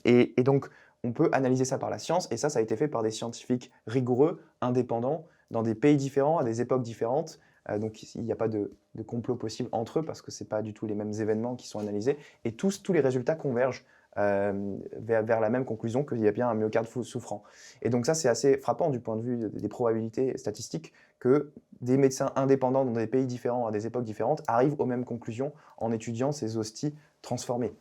Et donc, on peut analyser ça par la science, et ça a été fait par des scientifiques rigoureux, indépendants, dans des pays différents, à des époques différentes. Donc il n'y a pas de complot possible entre eux, parce que ce n'est pas du tout les mêmes événements qui sont analysés, et tous les résultats convergent vers la même conclusion qu'il y a bien un myocarde souffrant. Et donc ça, c'est assez frappant du point de vue des probabilités statistiques que des médecins indépendants dans des pays différents, à des époques différentes, arrivent aux mêmes conclusions en étudiant ces hosties transformées.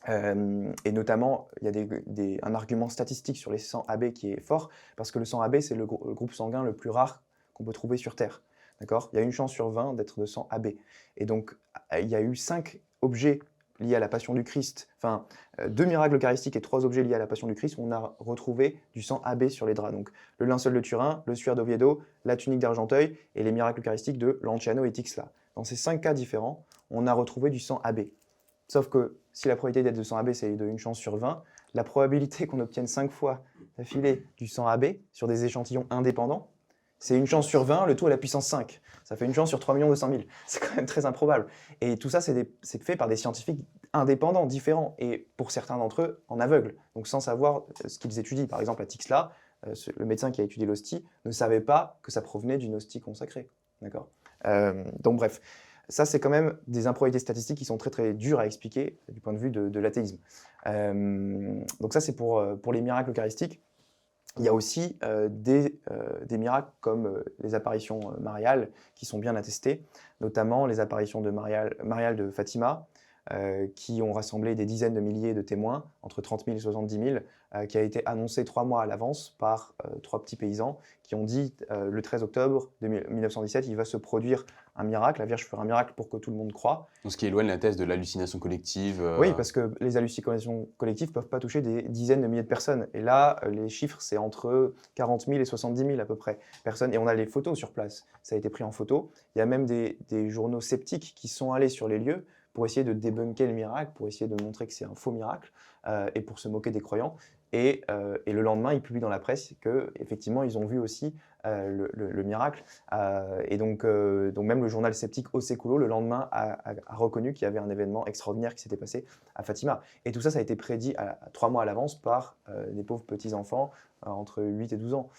Et notamment, il y a un argument statistique sur les sangs AB qui est fort, parce que le sang AB, c'est le groupe sanguin le plus rare qu'on peut trouver sur Terre. D'accord ? Il y a une chance sur 20 d'être de sang AB. Et donc, il y a eu 5 objets liés à la Passion du Christ, enfin, 2 miracles eucharistiques et 3 objets liés à la Passion du Christ, où on a retrouvé du sang AB sur les draps. Donc, le linceul de Turin, le suaire d'Oviedo, la tunique d'Argenteuil et les miracles eucharistiques de Lanciano et Tixla. Dans ces 5 cas différents, on a retrouvé du sang AB. Sauf que si la probabilité d'être de sang AB, c'est de 1 chance sur 20, la probabilité qu'on obtienne 5 fois d'affilée du sang AB sur des échantillons indépendants, c'est 1 chance sur 20, le tout à la puissance 5. Ça fait 1 chance sur 3 200 000. C'est quand même très improbable. Et tout ça, c'est fait par des scientifiques indépendants, différents, et pour certains d'entre eux, en aveugle, donc sans savoir ce qu'ils étudient. Par exemple, à Tixla, le médecin qui a étudié l'hostie ne savait pas que ça provenait d'une hostie consacrée. D'accord ? Donc bref. Ça, c'est quand même des improbabilités statistiques qui sont très très dures à expliquer du point de vue de l'athéisme. Donc ça, c'est pour les miracles eucharistiques. Il y a aussi des miracles comme les apparitions mariales qui sont bien attestées, notamment les apparitions de Mariale de Fatima, qui ont rassemblé des dizaines de milliers de témoins, entre 30 000 et 70 000, qui a été annoncé 3 mois à l'avance par 3 petits paysans qui ont dit le 13 octobre 1917, il va se produire un miracle, la Vierge fera un miracle pour que tout le monde croie. Donc, ce qui éloigne la thèse de l'hallucination collective. Oui, parce que les hallucinations collectives ne peuvent pas toucher des dizaines de milliers de personnes. Et là, les chiffres, c'est entre 40 000 et 70 000 à peu près personnes. Et on a les photos sur place. Ça a été pris en photo. Il y a même des journaux sceptiques qui sont allés sur les lieux pour essayer de débunker le miracle, pour essayer de montrer que c'est un faux miracle et pour se moquer des croyants. Et le lendemain, ils publient dans la presse qu'effectivement, ils ont vu aussi le miracle. Et donc même le journal sceptique O Século, le lendemain, a reconnu qu'il y avait un événement extraordinaire qui s'était passé à Fatima. Et tout ça, ça a été prédit 3 mois à l'avance par des pauvres petits-enfants entre 8 et 12 ans.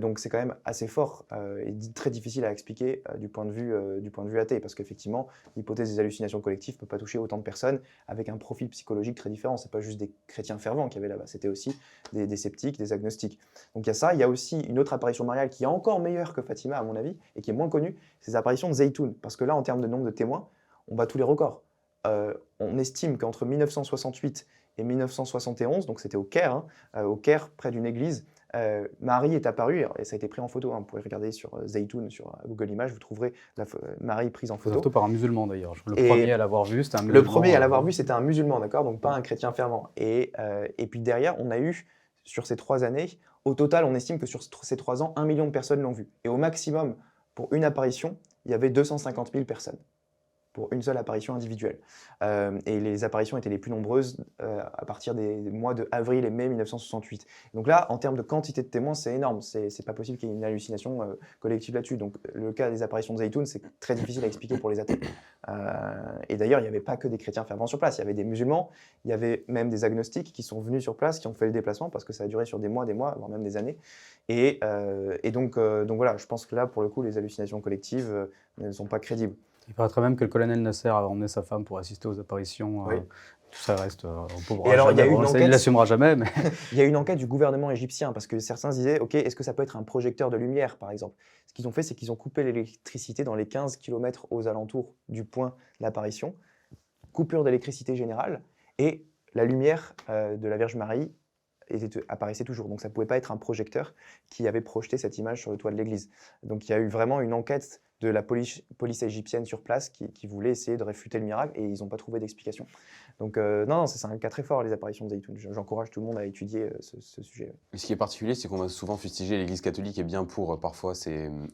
Donc c'est quand même assez fort et très difficile à expliquer du point de vue athée, parce qu'effectivement, l'hypothèse des hallucinations collectives ne peut pas toucher autant de personnes avec un profil psychologique très différent. Ce n'est pas juste des chrétiens fervents qu'il y avait là-bas, c'était aussi des sceptiques, des agnostiques. Donc il y a ça, il y a aussi une autre apparition mariale qui est encore meilleure que Fatima à mon avis, et qui est moins connue, c'est les apparitions de Zeytoun, parce que là, en termes de nombre de témoins, on bat tous les records. On estime qu'entre 1968 et 1971, donc c'était au Caire, près d'une église, Marie est apparue, et ça a été pris en photo, vous pouvez regarder sur Zeytoun, sur Google Images, vous trouverez Marie prise en photo. Photo par un musulman d'ailleurs, le premier à l'avoir vu, c'était un musulman. Le premier à l'avoir vu, c'était un musulman, d'accord, donc pas un chrétien fervent. Et puis derrière, on a eu, sur ces 3 années, au total, on estime que sur ces 3 ans, 1 million de personnes l'ont vu. Et au maximum, pour une apparition, il y avait 250 000 personnes. Pour une seule apparition individuelle. Et les apparitions étaient les plus nombreuses à partir des mois de avril et mai 1968. Donc là, en termes de quantité de témoins, c'est énorme. C'est pas possible qu'il y ait une hallucination collective là-dessus. Donc le cas des apparitions de Zeytoun, c'est très difficile à expliquer pour les athées. Et d'ailleurs, il n'y avait pas que des chrétiens fervents sur place. Il y avait des musulmans, il y avait même des agnostiques qui sont venus sur place, qui ont fait le déplacement, parce que ça a duré sur des mois, voire même des années. Et donc voilà, je pense que là, pour le coup, les hallucinations collectives ne sont pas crédibles. Il paraîtrait même que le colonel Nasser a emmené sa femme pour assister aux apparitions. Oui. Tout ça reste pauvre. Et alors, il y a eu une il enquête. ne l'assumera jamais. Mais... Il y a une enquête du gouvernement égyptien, parce que certains disaient, OK, est-ce que ça peut être un projecteur de lumière, par exemple? Ce qu'ils ont fait, c'est qu'ils ont coupé l'électricité dans les 15 km aux alentours du point d'apparition, coupure d'électricité générale, et la lumière de la Vierge Marie apparaissait toujours. Donc ça ne pouvait pas être un projecteur qui avait projeté cette image sur le toit de l'église. Donc il y a eu vraiment une enquête de la police égyptienne sur place qui voulait essayer de réfuter le miracle, et ils n'ont pas trouvé d'explication. Donc non, c'est un cas très fort, les apparitions de Zaytoun. J'encourage tout le monde à étudier ce sujet. Et ce qui est particulier, c'est qu'on va souvent fustiger l'Église catholique et bien pour parfois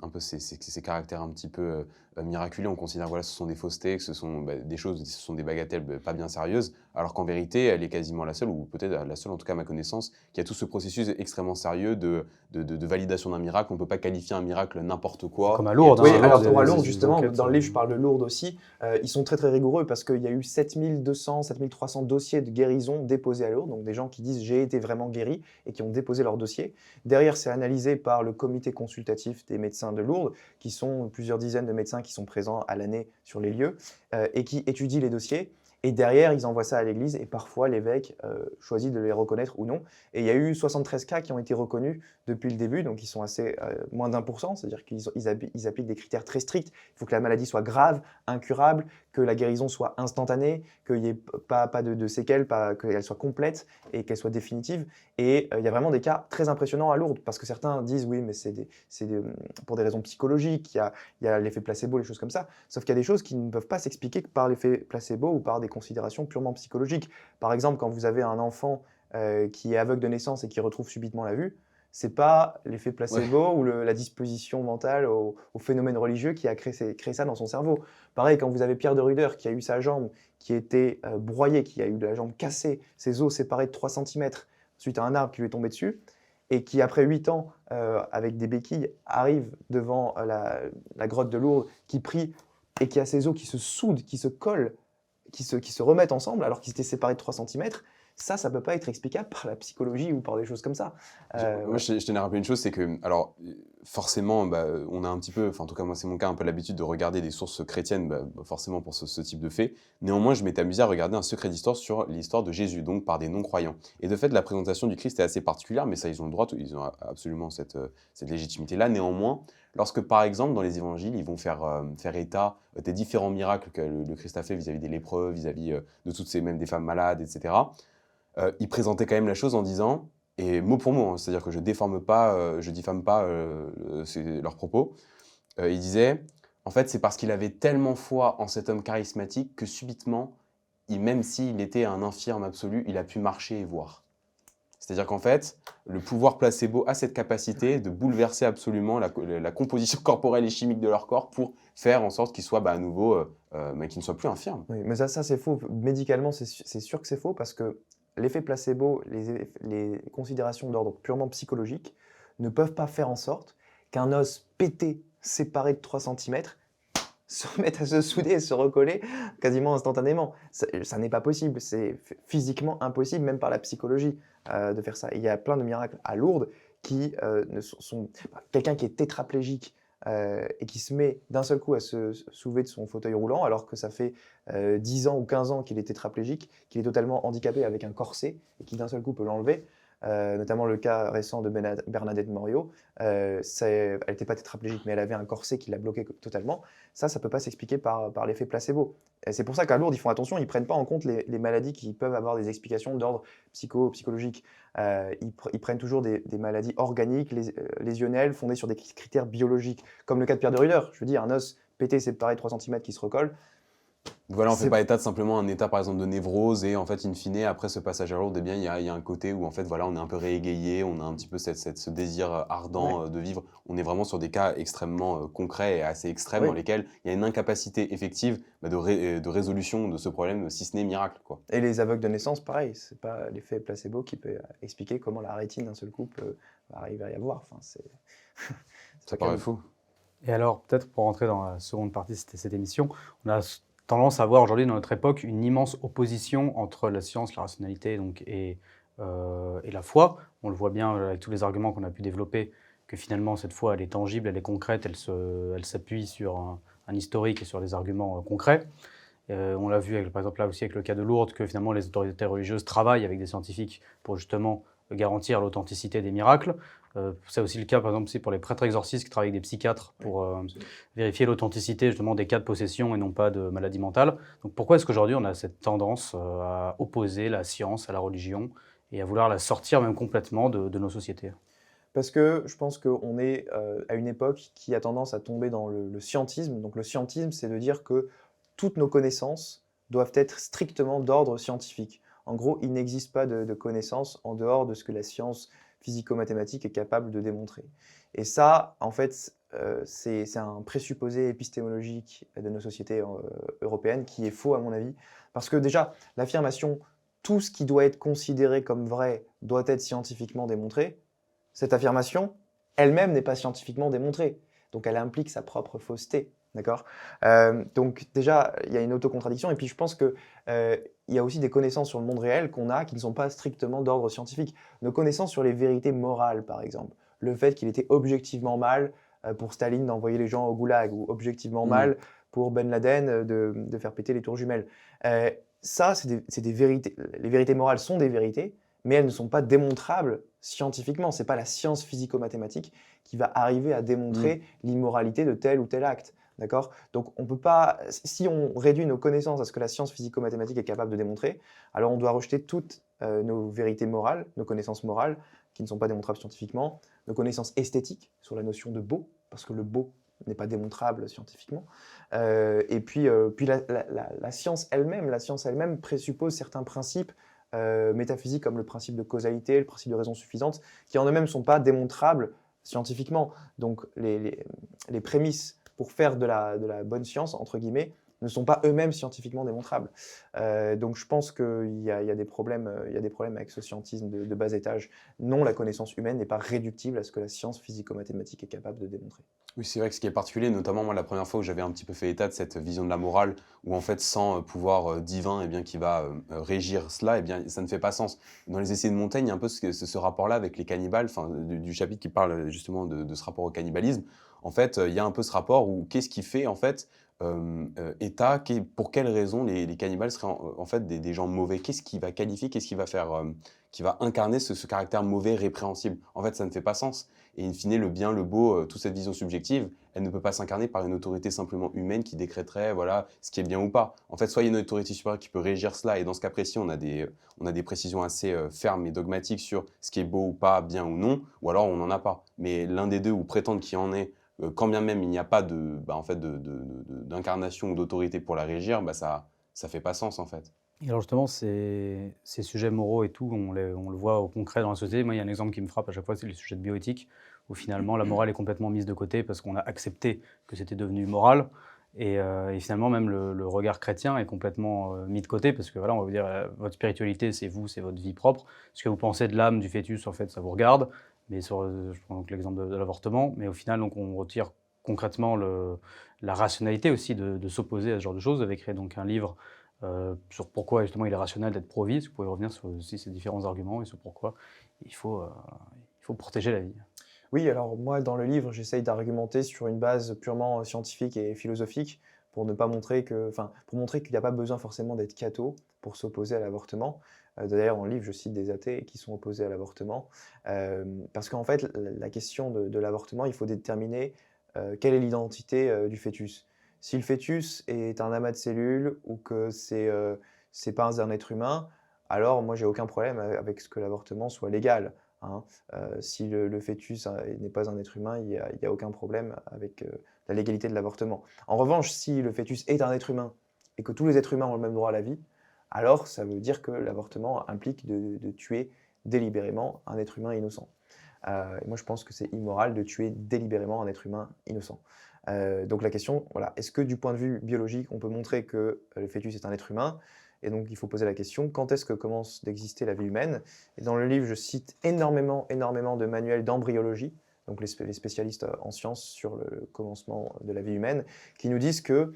un peu ces caractères un petit peu miraculeux. On considère voilà, ce sont des faussetés, que ce sont des choses, ce sont des bagatelles pas bien sérieuses, alors qu'en vérité, elle est quasiment la seule, ou peut-être la seule en tout cas à ma connaissance, qui a tout ce processus extrêmement sérieux de validation d'un miracle. On ne peut pas qualifier un miracle n'importe quoi. Comme à Lourdes. Oui, hein, alors des- pour à des- Lourdes, des justement, enquêtes, dans le livre, je parle de Lourdes aussi. Ils sont très très rigoureux parce qu'il y a eu 7200, 7300 dossiers de guérison déposés à Lourdes, donc des gens qui disent j'ai été vraiment guéri et qui ont déposé leur dossier. Derrière, c'est analysé par le comité consultatif des médecins de Lourdes, qui sont plusieurs dizaines de médecins qui sont présents à l'année sur les lieux et qui étudient les dossiers. Et derrière, ils envoient ça à l'église et parfois l'évêque choisit de les reconnaître ou non. Et il y a eu 73 cas qui ont été reconnus depuis le début, donc ils sont assez moins d'1%, c'est-à-dire qu'ils appliquent des critères très stricts. Il faut que la maladie soit grave, incurable, que la guérison soit instantanée, qu'il n'y ait pas de séquelles, qu'elle soit complète et qu'elle soit définitive. Et il y a vraiment des cas très impressionnants à Lourdes, parce que certains disent oui, mais pour des raisons psychologiques, il y a l'effet placebo, les choses comme ça. Sauf qu'il y a des choses qui ne peuvent pas s'expliquer que par l'effet placebo ou par des considérations purement psychologiques. Par exemple, quand vous avez un enfant qui est aveugle de naissance et qui retrouve subitement la vue, c'est pas l'effet placebo ou la disposition mentale au phénomène religieux qui a créé ça dans son cerveau. Pareil, quand vous avez Pierre de Ruder qui a eu sa jambe qui était broyée, qui a eu la jambe cassée, ses os séparés de 3 cm suite à un arbre qui lui est tombé dessus, et qui après 8 ans, avec des béquilles, arrive devant la grotte de Lourdes, qui prie et qui a ses os qui se soudent, qui se collent, qui se remettent ensemble alors qu'ils étaient séparés de 3 cm, ça ne peut pas être explicable par la psychologie ou par des choses comme ça. Moi, je tenais à rappeler une chose, c'est que, alors, forcément, on a un petit peu, enfin, en tout cas, moi, c'est mon cas, un peu l'habitude de regarder des sources chrétiennes, forcément pour ce type de fait. Néanmoins, je m'étais amusé à regarder un secret d'histoire sur l'histoire de Jésus, donc par des non-croyants. Et de fait, la présentation du Christ est assez particulière, mais ça, ils ont le droit, ils ont absolument cette légitimité-là. Néanmoins, lorsque, par exemple, dans les évangiles, ils vont faire état des différents miracles que le Christ a fait vis-à-vis des lépreux, vis-à-vis de toutes ces, même des femmes malades, etc., il présentait quand même la chose en disant, et mot pour mot, hein, c'est-à-dire que je diffame pas leurs propos, il disait, en fait, c'est parce qu'il avait tellement foi en cet homme charismatique que subitement, même s'il était un infirme absolu, il a pu marcher et voir. C'est-à-dire qu'en fait, le pouvoir placebo a cette capacité de bouleverser absolument la composition corporelle et chimique de leur corps pour faire en sorte qu'ils soient à nouveau, qu'ils ne soient plus infirmes. Oui, mais ça c'est faux. Médicalement, c'est sûr que c'est faux parce que l'effet placebo, les considérations d'ordre purement psychologique ne peuvent pas faire en sorte qu'un os pété, séparé de 3 cm, se remette à se souder et se recoller quasiment instantanément. Ça n'est pas possible, c'est physiquement impossible, même par la psychologie, de faire ça. Il y a plein de miracles à Lourdes qui sont... Quelqu'un qui est tétraplégique et qui se met d'un seul coup à se soulever de son fauteuil roulant, alors que ça fait 10 ans ou 15 ans qu'il est tétraplégique, qu'il est totalement handicapé avec un corset, et qui d'un seul coup peut l'enlever. Notamment le cas récent de Bernadette Morio. Elle n'était pas tétraplégique, mais elle avait un corset qui l'a bloqué totalement. Ça ne peut pas s'expliquer par l'effet placebo. Et c'est pour ça qu'à Lourdes, ils font attention, ils ne prennent pas en compte les maladies qui peuvent avoir des explications d'ordre psychologique. Ils prennent toujours des maladies organiques, lésionnelles, fondées sur des critères biologiques, comme le cas de Pierre de Ruder. Je veux dire, un os pété séparé de 3 cm qui se recolle. Voilà, on ne fait pas état de simplement un état, par exemple, de névrose, et en fait, in fine, après ce passage à Lourdes, eh bien, il y a un côté où, en fait, voilà, on est un peu réégayé, on a un petit peu ce désir ardent de vivre. On est vraiment sur des cas extrêmement concrets et assez extrêmes dans lesquels il y a une incapacité effective de résolution de ce problème, si ce n'est miracle, quoi. Et les aveugles de naissance, pareil, c'est pas l'effet placebo qui peut expliquer comment la rétine d'un seul coup peut arriver à y avoir. Enfin, Ça paraît fou. Et alors, peut-être pour rentrer dans la seconde partie de cette émission, on a tendance à voir aujourd'hui dans notre époque une immense opposition entre la science, la rationalité et la foi. On le voit bien avec tous les arguments qu'on a pu développer, que finalement cette foi elle est tangible, elle est concrète, elle s'appuie sur un historique et sur des arguments concrets. On l'a vu par exemple là aussi avec le cas de Lourdes, que finalement les autorités religieuses travaillent avec des scientifiques pour justement garantir l'authenticité des miracles. C'est aussi le cas, par exemple, pour les prêtres exorcistes qui travaillent avec des psychiatres pour vérifier l'authenticité justement des cas de possession et non pas de maladie mentale. Donc pourquoi est-ce qu'aujourd'hui on a cette tendance à opposer la science à la religion et à vouloir la sortir même complètement de nos sociétés? Parce que je pense qu'on est à une époque qui a tendance à tomber dans le scientisme. Donc le scientisme, c'est de dire que toutes nos connaissances doivent être strictement d'ordre scientifique. En gros, il n'existe pas de connaissances en dehors de ce que la science physico-mathématique est capable de démontrer. Et ça, en fait, c'est un présupposé épistémologique de nos sociétés européennes qui est faux à mon avis. Parce que déjà, l'affirmation tout ce qui doit être considéré comme vrai doit être scientifiquement démontré, cette affirmation elle-même n'est pas scientifiquement démontrée. Donc elle implique sa propre fausseté. D'accord. Donc déjà, il y a une autocontradiction. Et puis je pense qu'il y a aussi des connaissances sur le monde réel qu'on a qui ne sont pas strictement d'ordre scientifique. Nos connaissances sur les vérités morales, par exemple. Le fait qu'il était objectivement mal pour Staline d'envoyer les gens au goulag, ou objectivement mal pour Ben Laden de faire péter les tours jumelles. Ça, c'est des vérités. Les vérités morales sont des vérités, mais elles ne sont pas démontrables scientifiquement. Ce n'est pas la science physico-mathématique qui va arriver à démontrer l'immoralité de tel ou tel acte. D'accord. Donc, on peut pas. Si on réduit nos connaissances à ce que la science physico-mathématique est capable de démontrer, alors on doit rejeter toutes nos vérités morales, nos connaissances morales, qui ne sont pas démontrables scientifiquement, nos connaissances esthétiques sur la notion de beau, parce que le beau n'est pas démontrable scientifiquement. Et puis la science elle-même présuppose certains principes métaphysiques comme le principe de causalité, le principe de raison suffisante, qui en eux-mêmes ne sont pas démontrables scientifiquement. Donc les prémices pour faire de la bonne science, entre guillemets, ne sont pas eux-mêmes scientifiquement démontrables. Donc je pense qu'il y a des problèmes avec ce scientisme de bas étage. Non, la connaissance humaine n'est pas réductible à ce que la science physico-mathématique est capable de démontrer. Oui, c'est vrai que ce qui est particulier, notamment moi, la première fois où j'avais un petit peu fait état de cette vision de la morale, où en fait, sans pouvoir divin eh bien, qui va régir cela, eh bien, ça ne fait pas sens. Dans les Essais de Montaigne, il y a un peu ce rapport-là avec les cannibales, enfin, du chapitre qui parle justement de ce rapport au cannibalisme. En fait, il y a un peu ce rapport où qu'est-ce qui fait, en fait, état, pour quelles raisons les cannibales seraient en fait des gens mauvais? Qu'est-ce qui va qualifier, qu'est-ce qui va faire, qui va incarner ce caractère mauvais, répréhensible? En fait, ça ne fait pas sens. Et in fine, le bien, le beau, toute cette vision subjective, elle ne peut pas s'incarner par une autorité simplement humaine qui décréterait voilà, ce qui est bien ou pas. En fait, soit il y a une autorité supérieure qui peut régir cela, et dans ce cas précis, on a des précisions assez fermes et dogmatiques sur ce qui est beau ou pas, bien ou non, ou alors on n'en a pas. Mais l'un des deux, ou prétendre qu'il y en ait, quand bien même il n'y a pas d'incarnation ou d'autorité pour la régir, ça ne fait pas sens en fait. Et alors justement, ces sujets moraux et tout, on le voit au concret dans la société. Moi, il y a un exemple qui me frappe à chaque fois, c'est les sujets de bioéthique, où finalement la morale est complètement mise de côté parce qu'on a accepté que c'était devenu moral. Et finalement, même le regard chrétien est complètement mis de côté parce que voilà, on va vous dire, votre spiritualité, c'est vous, c'est votre vie propre. Ce que vous pensez de l'âme, du fœtus, en fait, ça vous regarde. Mais je prends donc l'exemple de l'avortement, mais au final, donc, on retire concrètement la rationalité aussi de s'opposer à ce genre de choses. Vous avez créé donc un livre sur pourquoi justement il est rationnel d'être pro-vie. Vous pouvez revenir sur aussi ces différents arguments et sur pourquoi il faut protéger la vie. Oui, alors moi, dans le livre, j'essaye d'argumenter sur une base purement scientifique et philosophique pour ne pas montrer pour montrer qu'il n'y a pas besoin forcément d'être catho pour s'opposer à l'avortement. D'ailleurs, dans le livre, je cite des athées qui sont opposés à l'avortement. Parce qu'en fait, la question de l'avortement, il faut déterminer quelle est l'identité du fœtus. Si le fœtus est un amas de cellules ou que c'est pas un être humain, alors moi, j'ai aucun problème avec ce que l'avortement soit légal. Hein. Si le fœtus n'est pas un être humain, il y a aucun problème avec la légalité de l'avortement. En revanche, si le fœtus est un être humain et que tous les êtres humains ont le même droit à la vie, alors ça veut dire que l'avortement implique de tuer délibérément un être humain innocent. Et moi, je pense que c'est immoral de tuer délibérément un être humain innocent. Donc la question, voilà, est-ce que du point de vue biologique, on peut montrer que le fœtus est un être humain? Et donc, il faut poser la question, quand est-ce que commence d'exister la vie humaine? Et dans le livre, je cite énormément de manuels d'embryologie, donc les spécialistes en sciences sur le commencement de la vie humaine, qui nous disent que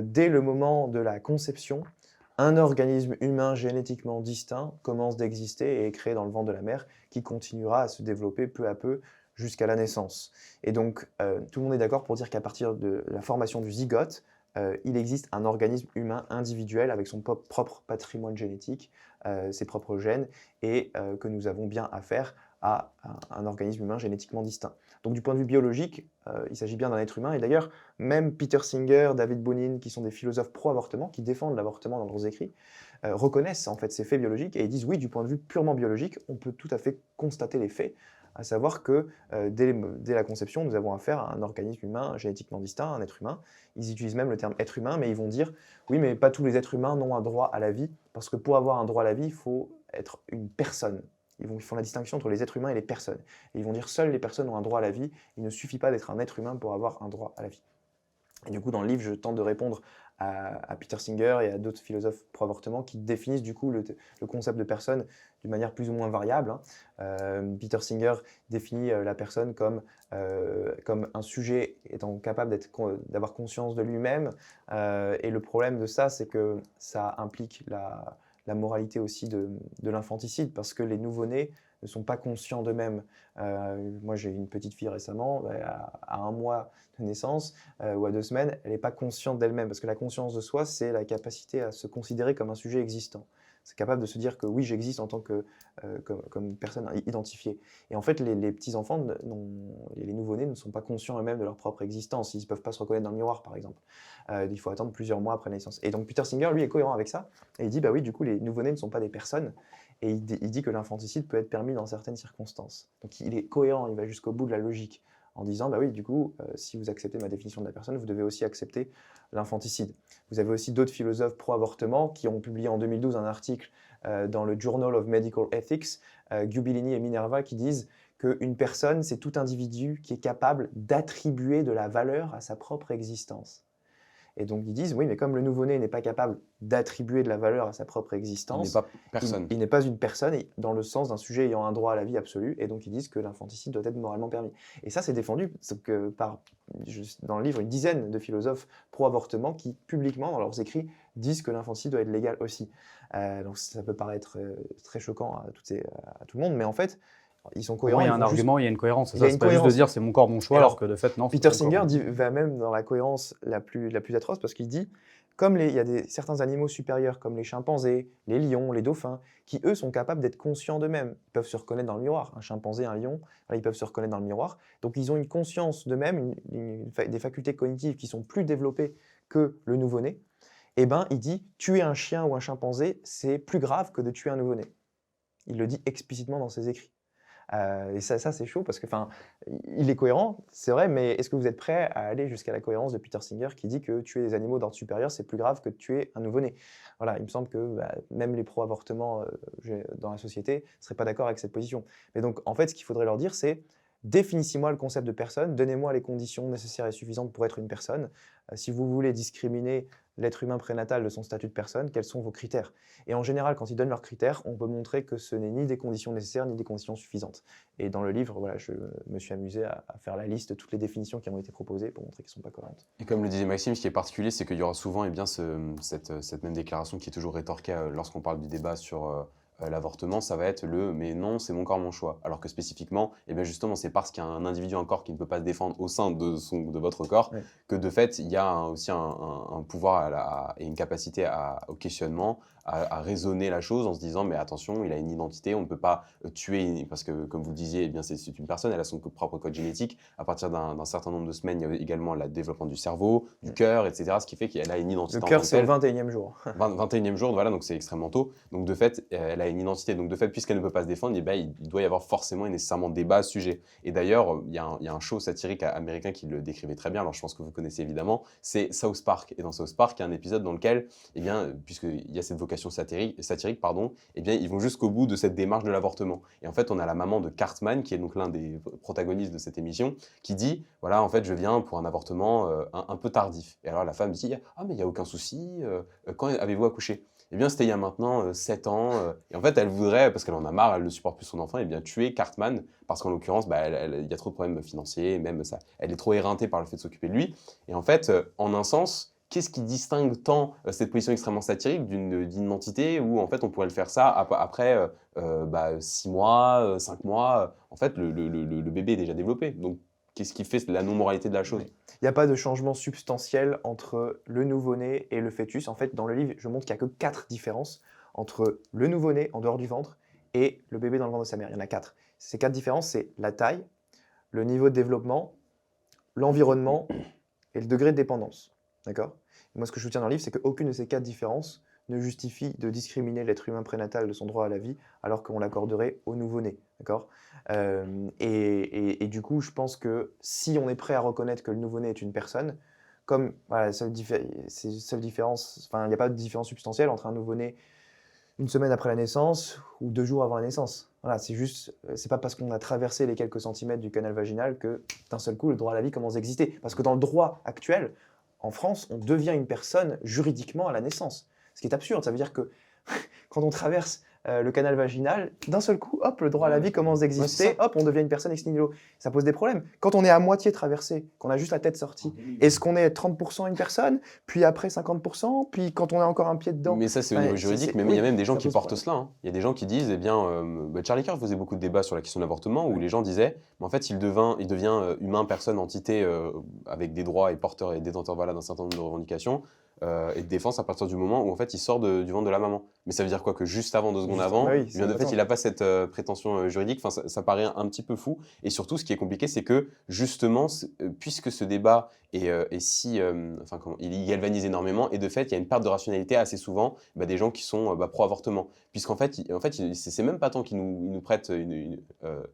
dès le moment de la conception, un organisme humain génétiquement distinct commence d'exister et est créé dans le ventre de la mère, qui continuera à se développer peu à peu jusqu'à la naissance. Et donc, tout le monde est d'accord pour dire qu'à partir de la formation du zygote, il existe un organisme humain individuel avec son propre patrimoine génétique, ses propres gènes, et que nous avons bien affaire à un organisme humain génétiquement distinct. Donc du point de vue biologique, il s'agit bien d'un être humain, et d'ailleurs, même Peter Singer, David Bonin, qui sont des philosophes pro-avortement, qui défendent l'avortement dans leurs écrits, reconnaissent en fait ces faits biologiques, et ils disent oui, du point de vue purement biologique, on peut tout à fait constater les faits. à savoir que dès la conception, nous avons affaire à un organisme humain génétiquement distinct, un être humain. Ils utilisent même le terme être humain, mais ils vont dire oui, mais pas tous les êtres humains n'ont un droit à la vie, parce que pour avoir un droit à la vie, il faut être une personne. Ils font la distinction entre les êtres humains et les personnes. Et ils vont dire seules les personnes ont un droit à la vie, il ne suffit pas d'être un être humain pour avoir un droit à la vie. Et du coup, dans le livre, je tente de répondre à Peter Singer et à d'autres philosophes pro-avortement qui définissent du coup le concept de personne d'une manière plus ou moins variable, hein. Peter Singer définit la personne comme un sujet étant capable d'avoir conscience de lui-même. Et le problème de ça, c'est que ça implique la moralité aussi de l'infanticide, parce que les nouveau-nés ne sont pas conscients d'eux-mêmes. Moi, j'ai une petite fille récemment, à 1 mois de naissance, ou à 2 semaines, elle n'est pas consciente d'elle-même, parce que la conscience de soi, c'est la capacité à se considérer comme un sujet existant. C'est capable de se dire que oui, j'existe en tant que comme personne identifiée. Et en fait, les petits-enfants, les nouveau-nés ne sont pas conscients eux-mêmes de leur propre existence. Ils ne peuvent pas se reconnaître dans le miroir, par exemple. Il faut attendre plusieurs mois après la naissance. Et donc Peter Singer, lui, est cohérent avec ça. Et il dit, bah oui, du coup, les nouveau-nés ne sont pas des personnes. Et il dit que l'infanticide peut être permis dans certaines circonstances. Donc il est cohérent, il va jusqu'au bout de la logique, en disant, bah oui, du coup, si vous acceptez ma définition de la personne, vous devez aussi accepter l'infanticide. Vous avez aussi d'autres philosophes pro-avortement qui ont publié en 2012 un article dans le Journal of Medical Ethics, Gubilini et Minerva, qui disent qu'une personne, c'est tout individu qui est capable d'attribuer de la valeur à sa propre existence. Et donc ils disent, oui, mais comme le nouveau-né n'est pas capable d'attribuer de la valeur à sa propre Il n'est existence, pas personne. il n'est pas une personne dans le sens d'un sujet ayant un droit à la vie absolue, et donc ils disent que l'infanticide doit être moralement permis. Et ça, c'est défendu dans le livre, une dizaine de philosophes pro-avortement qui, publiquement, dans leurs écrits, disent que l'infanticide doit être légal aussi. Donc ça peut paraître très choquant à tout le monde, mais en fait, ils sont Pour cohérents. moi, il y a ils un vont juste- argument, il y a une cohérence. C'est Il y a ça, une c'est pas juste de cohérence. dire c'est mon corps, mon choix, Alors, alors que de fait, non. c'est Peter pas le corps. Singer va même dans la cohérence la plus atroce, parce qu'il dit, comme il y a certains animaux supérieurs, comme les chimpanzés, les lions, les dauphins, qui eux sont capables d'être conscients d'eux-mêmes. Ils peuvent se reconnaître dans le miroir. Un chimpanzé, un lion, voilà, ils peuvent se reconnaître dans le miroir. Donc ils ont une conscience d'eux-mêmes, des facultés cognitives qui sont plus développées que le nouveau-né. Eh ben, il dit, tuer un chien ou un chimpanzé, c'est plus grave que de tuer un nouveau-né. Il le dit explicitement dans ses écrits. Et ça c'est chaud parce que, enfin, il est cohérent, c'est vrai, mais est-ce que vous êtes prêt à aller jusqu'à la cohérence de Peter Singer qui dit que tuer des animaux d'ordre supérieur, c'est plus grave que de tuer un nouveau-né? Voilà, il me semble que même les pro-avortements dans la société ne seraient pas d'accord avec cette position. Mais donc, en fait, ce qu'il faudrait leur dire, c'est définissez-moi le concept de personne, donnez-moi les conditions nécessaires et suffisantes pour être une personne. Si vous voulez discriminer l'être humain prénatal de son statut de personne, quels sont vos critères? Et en général, quand ils donnent leurs critères, on peut montrer que ce n'est ni des conditions nécessaires, ni des conditions suffisantes. Et dans le livre, voilà, je me suis amusé à faire la liste de toutes les définitions qui ont été proposées pour montrer qu'elles ne sont pas cohérentes. Et comme le disait Maxime, ce qui est particulier, c'est qu'il y aura souvent cette même déclaration qui est toujours rétorquée lorsqu'on parle du débat sur l'avortement, ça va être le « mais non, c'est mon corps, mon choix ». Alors que spécifiquement, eh bien justement, c'est parce qu'il y a un individu, un corps qui ne peut pas se défendre au sein de votre corps, Ouais. que de fait, il y a aussi un pouvoir et une capacité au questionnement, à raisonner la chose en se disant « mais attention, il a une identité, on ne peut pas tuer, parce que comme vous le disiez, eh bien c'est une personne, elle a son propre code génétique. À partir d'un certain nombre de semaines, il y a également le développement du cerveau, du cœur, etc. Ce qui fait qu'elle a une identité Le en cœur, tant que c'est au telle. 21e jour. 21e jour, voilà, donc c'est extrêmement tôt. Donc de fait, elle a une identité. Donc de fait, puisqu'elle ne peut pas se défendre, eh ben, il doit y avoir forcément et nécessairement débat à ce sujet. Et d'ailleurs, il y a un show satirique américain qui le décrivait très bien, alors je pense que vous connaissez évidemment, c'est South Park. Et dans South Park, il y a un épisode dans lequel, eh bien, puisqu'il y a cette vocation satirique, eh bien, ils vont jusqu'au bout de cette démarche de l'avortement. Et en fait, on a la maman de Cartman, qui est donc l'un des protagonistes de cette émission, qui dit, voilà, en fait, je viens pour un avortement un peu tardif. Et alors la femme dit, ah mais il n'y a aucun souci, quand avez-vous accouché? Eh bien, c'était il y a maintenant 7 ans. Et en fait, elle voudrait, parce qu'elle en a marre, elle ne supporte plus son enfant, eh bien, tuer Cartman, parce qu'en l'occurrence, il y a trop de problèmes financiers, même ça, elle est trop éreintée par le fait de s'occuper de lui. Et en fait, en un sens, qu'est-ce qui distingue tant cette position extrêmement satirique d'une identité où, en fait, on pourrait le faire ça après 6 mois, 5 mois. En fait, le bébé est déjà développé. Donc, qu'est-ce qui fait la non-moralité de la chose? Il n'y a pas de changement substantiel entre le nouveau-né et le fœtus. En fait, dans le livre, je montre qu'il n'y a que 4 différences entre le nouveau-né en dehors du ventre et le bébé dans le ventre de sa mère. Il y en a 4. Ces 4 différences, c'est la taille, le niveau de développement, l'environnement et le degré de dépendance. D'accord? Moi, ce que je soutiens dans le livre, c'est qu'aucune de ces 4 différences ne justifie de discriminer l'être humain prénatal de son droit à la vie alors qu'on l'accorderait au nouveau-né, d'accord? Et du coup, je pense que si on est prêt à reconnaître que le nouveau-né est une personne, comme voilà, seule différence, enfin, il n'y a pas de différence substantielle entre un nouveau-né une semaine après la naissance ou 2 jours avant la naissance. Voilà, c'est juste, c'est pas parce qu'on a traversé les quelques centimètres du canal vaginal que d'un seul coup le droit à la vie commence à exister. Parce que dans le droit actuel, en France, on devient une personne juridiquement à la naissance. Ce qui est absurde, ça veut dire que quand on traverse le canal vaginal, d'un seul coup, hop, le droit à la vie commence d'exister, hop, on devient une personne ex nihilo. Ça pose des problèmes. Quand on est à moitié traversé, qu'on a juste la tête sortie, est-ce qu'on est 30% une personne, puis après 50%, puis quand on a encore un pied dedans? Mais ça, c'est au niveau juridique, mais il y a même des gens qui portent cela, hein. Il y a des gens qui disent, eh bien, Charlie Kirk faisait beaucoup de débats sur la question de l'avortement, où les gens disaient, mais en fait, il devient humain, personne, entité, avec des droits et porteur et détenteur voilà, d'un certain nombre de revendications et de défense à partir du moment où en fait, il sort du ventre de la maman. Mais ça veut dire quoi? Que juste avant, 2 secondes avant, Bah oui, eh bien, de fait, il n'a pas cette prétention juridique. Enfin, ça paraît un petit peu fou. Et surtout, ce qui est compliqué, c'est que justement, puisque ce débat est si, enfin, il galvanise énormément, et de fait, il y a une perte de rationalité assez souvent des gens qui sont pro-avortement. Puisqu'en fait, c'est même pas tant qu'ils nous prêtent, ils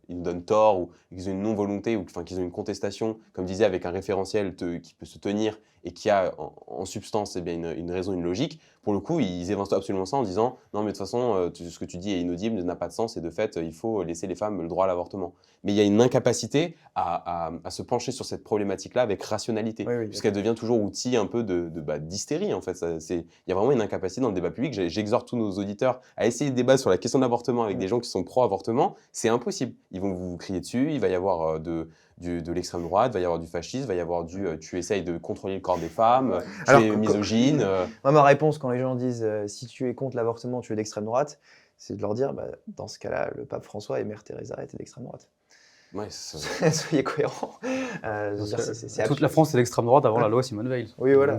nous donnent tort, ou qu'ils ont une non-volonté, ou enfin, qu'ils ont une contestation, comme disait, avec un référentiel qui peut se tenir et qui a en substance eh bien, une raison, une logique. Pour le coup, ils évincent absolument ça en disant non, mais de toute façon, ce que tu dis est inaudible, n'a pas de sens, et de fait, il faut laisser les femmes le droit à l'avortement. Mais il y a une incapacité à se pencher sur cette problématique-là avec rationalité, puisqu'elle devient toujours outil un peu d'hystérie, en fait. Il y a vraiment une incapacité dans le débat public. J'exhorte tous nos auditeurs à essayer de débattre sur la question de l'avortement avec des gens qui sont pro-avortement. C'est impossible. Ils vont vous crier dessus, il va y avoir de l'extrême droite, il va y avoir du fascisme, il va y avoir tu essayes de contrôler le corps des femmes, tu es misogyne. Moi, ma réponse quand les gens disent si tu es contre l'avortement, tu es d'extrême droite, c'est de leur dire dans ce cas-là, le pape François et Mère Teresa étaient d'extrême droite. Ouais, Soyez cohérents. Toute la France est d'extrême droite avant la loi Simone Veil. Oui, voilà.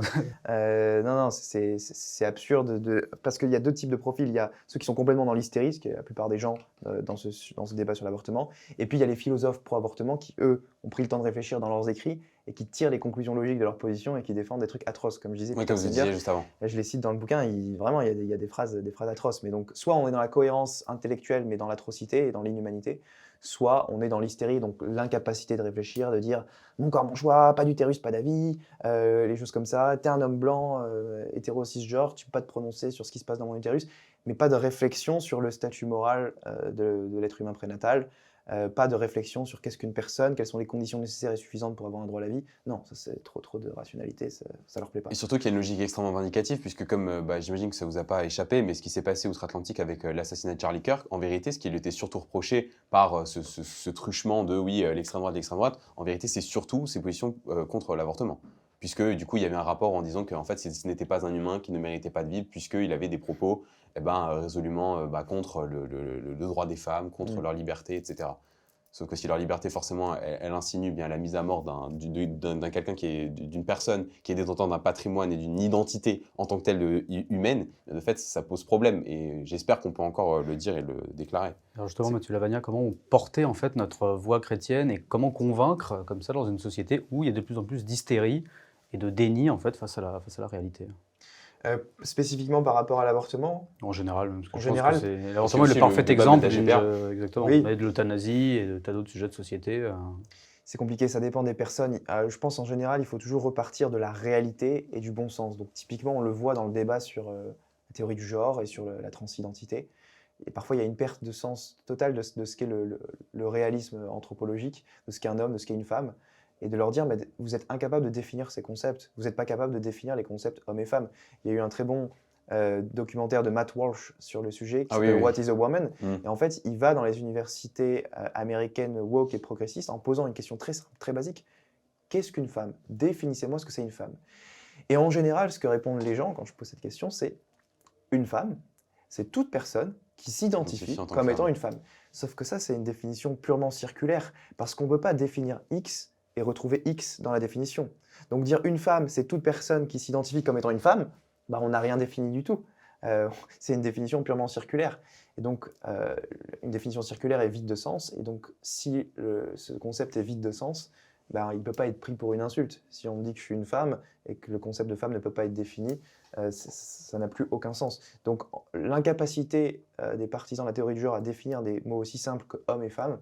Non, c'est absurde parce qu'il y a 2 types de profils. Il y a ceux qui sont complètement dans l'hystérie, ce qui est la plupart des gens dans ce débat sur l'avortement. Et puis il y a les philosophes pro-avortement qui, eux, ont pris le temps de réfléchir dans leurs écrits et qui tirent les conclusions logiques de leur position et qui défendent des trucs atroces, comme je disais. Oui, comme vous disiez juste avant. Là, je les cite dans le bouquin. Vraiment, il y a des phrases atroces. Mais donc, soit on est dans la cohérence intellectuelle, mais dans l'atrocité et dans l'inhumanité, soit on est dans l'hystérie, donc l'incapacité de réfléchir, de dire mon corps, mon choix, pas d'utérus, pas d'avis, les choses comme ça. T'es un homme blanc, hétéro cisgenre, tu peux pas te prononcer sur ce qui se passe dans mon utérus, mais pas de réflexion sur le statut moral de l'être humain prénatal, pas de réflexion sur qu'est-ce qu'une personne, quelles sont les conditions nécessaires et suffisantes pour avoir un droit à la vie. Non, ça c'est trop de rationalité, ça leur plaît pas. Et surtout qu'il y a une logique extrêmement vindicative, puisque comme j'imagine que ça vous a pas échappé, mais ce qui s'est passé outre-Atlantique avec l'assassinat de Charlie Kirk, en vérité, ce qui lui était surtout reproché par ce truchement de oui, l'extrême droite, en vérité, c'est surtout ses positions contre l'avortement. Puisque du coup, il y avait un rapport en disant qu'en fait, ce n'était pas un humain qui ne méritait pas de vivre, puisqu'il avait des propos résolument contre le droit des femmes, contre leur liberté, etc. Sauf que si leur liberté, forcément, elle insinue bien la mise à mort d'un quelqu'un d'une personne qui est détenteur d'un patrimoine et d'une identité en tant que telle humaine, de fait, ça pose problème. Et j'espère qu'on peut encore le dire et le déclarer. Alors justement, Mathieu Lavagna, comment on portait en fait notre voix chrétienne et comment convaincre comme ça dans une société où il y a de plus en plus d'hystérie et de déni en fait face à la réalité? Spécifiquement par rapport à l'avortement? En général, l'avortement est le parfait exemple exactement, oui. de l'euthanasie et de tas d'autres sujets de société. C'est compliqué, ça dépend des personnes. Je pense en général, il faut toujours repartir de la réalité et du bon sens. Donc typiquement, on le voit dans le débat sur la théorie du genre et sur la transidentité. Et parfois, il y a une perte de sens totale de ce qu'est le réalisme anthropologique, de ce qu'est un homme, de ce qu'est une femme. Et de leur dire, mais vous êtes incapable de définir ces concepts. Vous n'êtes pas capable de définir les concepts hommes et femmes. Il y a eu un très bon documentaire de Matt Walsh sur le sujet qui s'appelle What is a Woman? Et en fait, il va dans les universités américaines woke et progressistes en posant une question très simple, très basique. Qu'est-ce qu'une femme? Définissez-moi ce que c'est une femme. Et en général, ce que répondent les gens quand je pose cette question, c'est une femme, c'est toute personne qui s'identifie comme étant une femme. Sauf que ça, c'est une définition purement circulaire, parce qu'on ne peut pas définir X et retrouver X dans la définition. Donc dire une femme, c'est toute personne qui s'identifie comme étant une femme, on n'a rien défini du tout. C'est une définition purement circulaire. Et donc, une définition circulaire est vide de sens. Et donc, si ce concept est vide de sens, ben, il ne peut pas être pris pour une insulte. Si on me dit que je suis une femme et que le concept de femme ne peut pas être défini, ça n'a plus aucun sens. Donc l'incapacité des partisans de la théorie du genre à définir des mots aussi simples que homme et femme,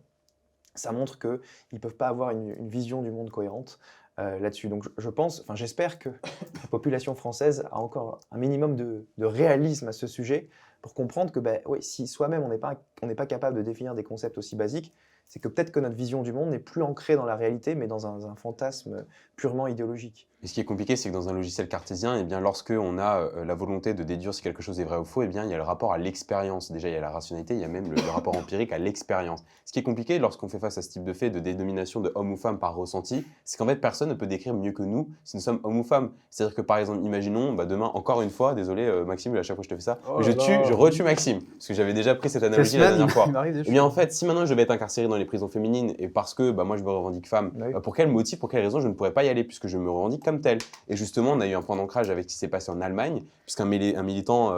ça montre qu'ils ne peuvent pas avoir une vision du monde cohérente là-dessus. Donc je pense, enfin j'espère que la population française a encore un minimum de réalisme à ce sujet pour comprendre que ben, oui, si soi-même on n'est pas capable de définir des concepts aussi basiques, c'est que peut-être que notre vision du monde n'est plus ancrée dans la réalité, mais dans un fantasme purement idéologique. Et ce qui est compliqué, c'est que dans un logiciel cartésien, eh bien, lorsque on a la volonté de déduire si quelque chose est vrai ou faux, eh bien, il y a le rapport à l'expérience. Déjà, il y a la rationalité, il y a même le rapport empirique à l'expérience. Ce qui est compliqué lorsqu'on fait face à ce type de fait de dénomination de homme ou femme par ressenti, c'est qu'en fait, personne ne peut décrire mieux que nous si nous sommes homme ou femme. C'est-à-dire que par exemple, imaginons, bah, demain, encore une fois, désolé Maxime, à chaque fois que je te fais ça, Oh mais là là. je retue Maxime, parce que j'avais déjà pris cette Ces analogie la semaines, dernière fois. il m'arrive des Eh bien, en choses. fait, si maintenant je vais être incarcéré dans les prisons féminines et parce que bah, moi je me revendique femme, Oui. pour quel motif, pour quelle raison je ne pourrais pas y aller puisque je me revendique comme tel. Et justement, on a eu un point d'ancrage avec ce qui s'est passé en Allemagne, puisqu'un militant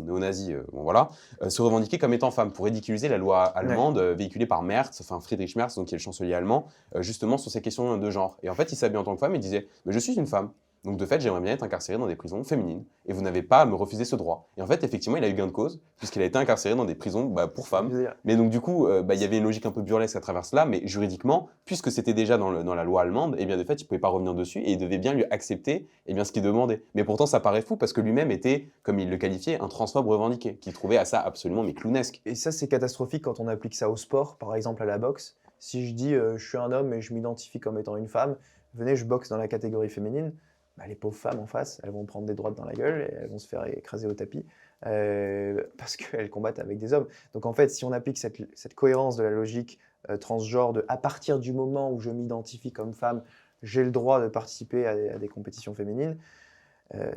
néo-nazi bon, voilà, se revendiquait comme étant femme pour ridiculiser la loi allemande véhiculée par Merz, enfin Friedrich Merz, donc, qui est le chancelier allemand, justement sur ces questions de genre. Et en fait, il s'habillait en tant que femme et disait « je suis une femme ». Donc de fait, j'aimerais bien être incarcéré dans des prisons féminines et vous n'avez pas à me refuser ce droit. Et en fait, effectivement, il a eu gain de cause puisqu'il a été incarcéré dans des prisons pour femmes. Je veux dire, Mais donc du coup, il y avait une logique un peu burlesque à travers cela, mais juridiquement, puisque c'était déjà dans la loi allemande, et bien de fait, il ne pouvait pas revenir dessus et il devait bien lui accepter ce qu'il demandait. Mais pourtant, ça paraît fou parce que lui-même était, comme il le qualifiait, un transphobe revendiqué, qu'il trouvait à ça absolument mais clownesque. Et ça, c'est catastrophique quand on applique ça au sport, par exemple à la boxe. Si je dis je suis un homme et je m'identifie comme étant une femme, venez, je boxe dans la catégorie féminine, bah, les pauvres femmes en face, elles vont prendre des droites dans la gueule et elles vont se faire écraser au tapis parce qu'elles combattent avec des hommes. Donc en fait, si on applique cette cohérence de la logique transgenre de à partir du moment où je m'identifie comme femme, j'ai le droit de participer à des compétitions féminines,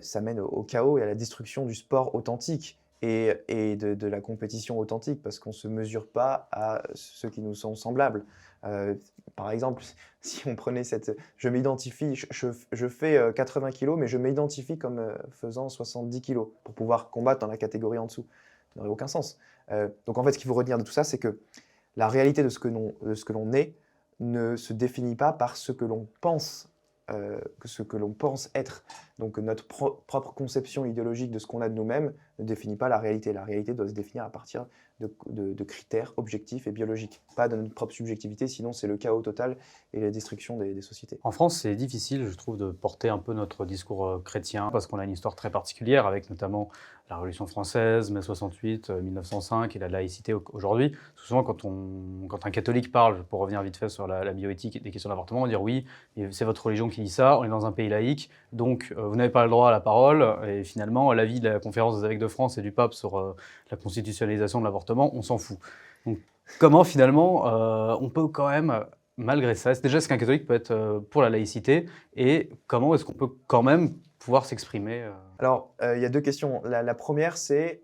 ça mène au chaos et à la destruction du sport authentique et de la compétition authentique parce qu'on ne se mesure pas à ceux qui nous sont semblables. Par exemple, si on prenait je m'identifie, je fais 80 kilos, mais je m'identifie comme faisant 70 kilos pour pouvoir combattre dans la catégorie en dessous. Ça n'aurait aucun sens. Donc en fait, ce qu'il faut retenir de tout ça, c'est que la réalité de ce que l'on est ne se définit pas par ce que l'on pense que ce que l'on pense être. Donc notre propre conception idéologique de ce qu'on a de nous-mêmes ne définit pas la réalité. La réalité doit se définir à partir de critères objectifs et biologiques, pas de notre propre subjectivité, sinon c'est le chaos total et la destruction des sociétés. En France, c'est difficile, je trouve, de porter un peu notre discours chrétien, parce qu'on a une histoire très particulière, avec notamment la Révolution française, mai 68, 1905 et la laïcité aujourd'hui. Souvent, quand un catholique parle, pour revenir vite fait sur la bioéthique et des questions d'avortement, on va dire oui, c'est votre religion qui dit ça, on est dans un pays laïque, donc vous n'avez pas le droit à la parole, et finalement, l'avis de la conférence des évêques de France et du pape sur la constitutionnalisation de l'avortement, on s'en fout. Donc, comment finalement on peut quand même, malgré ça, déjà est-ce qu'un catholique peut être pour la laïcité et comment est-ce qu'on peut quand même pouvoir s'exprimer Alors, il y a deux questions. La première, c'est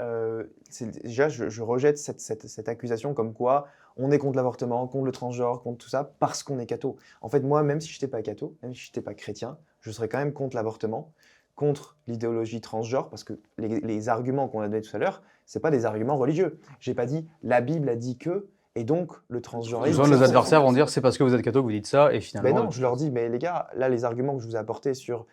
déjà, je rejette cette accusation comme quoi on est contre l'avortement, contre le transgenre, contre tout ça, parce qu'on est catho. En fait, moi, même si je n'étais pas catho, même si je n'étais pas chrétien, je serais quand même contre l'avortement, contre l'idéologie transgenre, parce que les arguments qu'on a donnés tout à l'heure, ce pas des arguments religieux. Je n'ai pas dit la Bible a dit que, et donc le transgenrisme. Souvent, nos adversaires vont dire c'est parce que vous êtes catho que vous dites ça, et finalement. Ben non, je leur dis, mais les gars, là, les arguments que je vous ai apportés sur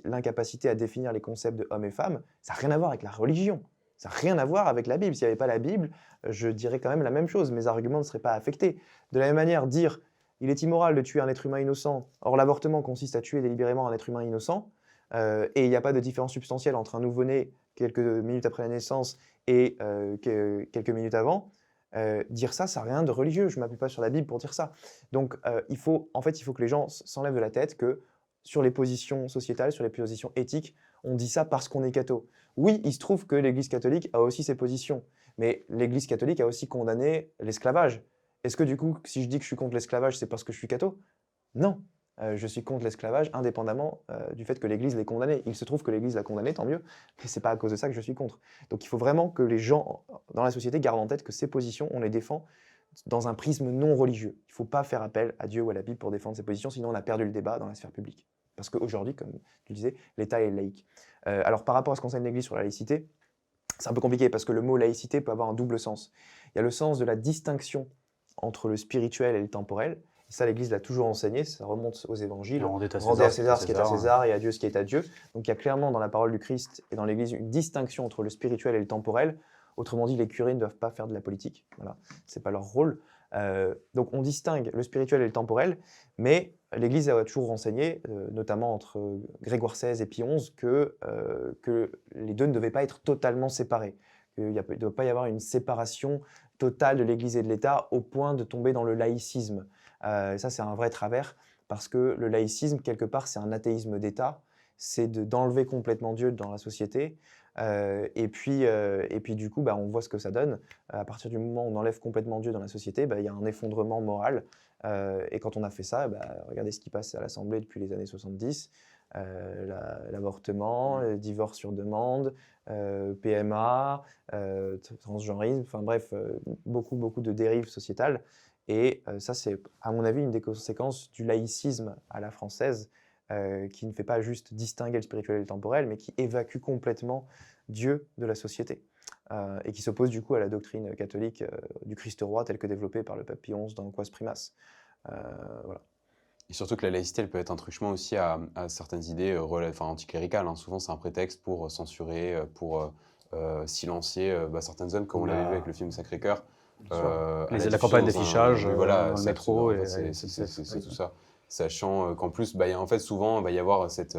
l'incapacité à définir les concepts de homme et femme, ça n'a rien à voir avec la religion. Ça n'a rien à voir avec la Bible. S'il n'y avait pas la Bible, je dirais quand même la même chose. Mes arguments ne seraient pas affectés. De la même manière, dire il est immoral de tuer un être humain innocent, or l'avortement consiste à tuer délibérément un être humain innocent, et il n'y a pas de différence substantielle entre un nouveau-né quelques minutes après la naissance et quelques minutes avant. Dire ça n'a rien de religieux. Je ne m'appuie pas sur la Bible pour dire ça. Donc, il faut que les gens s'enlèvent de la tête que sur les positions sociétales, sur les positions éthiques, on dit ça parce qu'on est catho. Oui, il se trouve que l'Église catholique a aussi ses positions, mais l'Église catholique a aussi condamné l'esclavage. Est-ce que du coup, si je dis que je suis contre l'esclavage, c'est parce que je suis catho? Non. Je suis contre l'esclavage indépendamment du fait que l'Église l'ait condamné. Il se trouve que l'Église l'a condamné, tant mieux, mais ce n'est pas à cause de ça que je suis contre. Donc il faut vraiment que les gens dans la société gardent en tête que ces positions, on les défend dans un prisme non religieux. Il ne faut pas faire appel à Dieu ou à la Bible pour défendre ces positions, sinon on a perdu le débat dans la sphère publique. Parce qu'aujourd'hui, comme tu disais, l'État est laïque. Alors par rapport à ce qu'enseigne l'Église sur la laïcité, c'est un peu compliqué parce que le mot laïcité peut avoir un double sens. Il y a le sens de la distinction entre le spirituel et le temporel, Et ça, l'Église l'a toujours enseigné, ça remonte aux évangiles. Rendez à Rendez à César César ce qui est à César et à Dieu ce qui est à Dieu. Donc il y a clairement dans la parole du Christ et dans l'Église une distinction entre le spirituel et le temporel. Autrement dit, les curés ne doivent pas faire de la politique. Voilà, c'est pas leur rôle. Donc on distingue le spirituel et le temporel, mais l'Église a toujours renseigné, notamment entre Grégoire XVI et Pie XI, que les deux ne devaient pas être totalement séparés. Il ne doit pas y avoir une séparation totale de l'Église et de l'État au point de tomber dans le laïcisme. Et ça, c'est un vrai travers, parce que le laïcisme, quelque part, c'est un athéisme d'État, c'est d'enlever complètement Dieu dans la société. Et puis du coup, on voit ce que ça donne. À partir du moment où on enlève complètement Dieu dans la société, il y a un effondrement moral. Et quand on a fait ça, regardez ce qui passe à l'Assemblée depuis les années 70. L'avortement, le divorce sur demande, PMA, transgenrisme, enfin bref, beaucoup de dérives sociétales. Et ça, c'est à mon avis une des conséquences du laïcisme à la française, qui ne fait pas juste distinguer le spirituel et le temporel, mais qui évacue complètement Dieu de la société, et qui s'oppose du coup à la doctrine catholique du Christ roi telle que développée par le pape Pie XI dans Quas Primas. Voilà. Et surtout que la laïcité, elle peut être un truchement aussi à certaines idées anticléricales. Hein. Souvent, c'est un prétexte pour censurer, pour silencier certaines âmes, comme on l'avait vu avec le film Sacré-Cœur. La campagne d'affichage voilà, dans le métro. C'est tout ça. Sachant qu'en plus, en fait, souvent, il va y avoir cette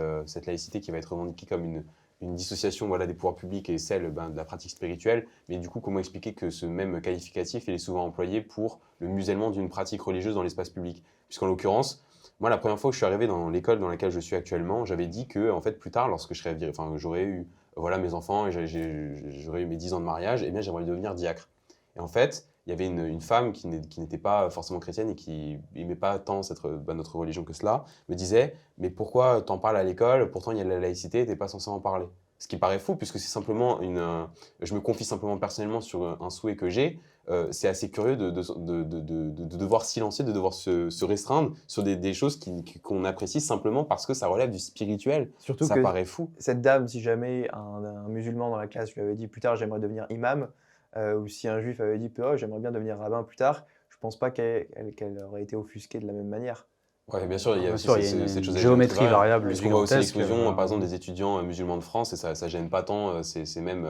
laïcité qui va être revendiquée comme une dissociation des pouvoirs publics et celle de la pratique spirituelle. Mais du coup, comment expliquer que ce même qualificatif il est souvent employé pour le musellement d'une pratique religieuse dans l'espace public? Puisqu'en l'occurrence, moi, la première fois où je suis arrivé dans l'école dans laquelle je suis actuellement, j'avais dit que, en fait, plus tard, lorsque j'aurais eu mes enfants et j'aurais eu mes 10 ans de mariage, eh bien, j'aimerais devenir diacre. Et en fait, il y avait une femme qui n'était pas forcément chrétienne et qui n'aimait pas tant notre religion que cela, me disait « Mais pourquoi t'en parles à l'école? Pourtant, il y a la laïcité, t'es pas censé en parler. » Ce qui paraît fou, puisque c'est simplement je me confie simplement personnellement sur un souhait que j'ai. C'est assez curieux de devoir silencier, de devoir se restreindre sur des choses qu'on apprécie simplement parce que ça relève du spirituel. Surtout ça que paraît fou. cette dame, si jamais un musulman dans la classe lui avait dit plus tard j'aimerais devenir imam, ou si un juif avait dit oh, j'aimerais bien devenir rabbin plus tard, je pense pas qu'elle aurait été offusquée de la même manière. Ouais, bien sûr, il y a aussi cette chose une géométrie variable parce qu'on voit aussi gigantesque. l'explosion, par exemple, des étudiants musulmans de France, et ça gêne pas tant ces mêmes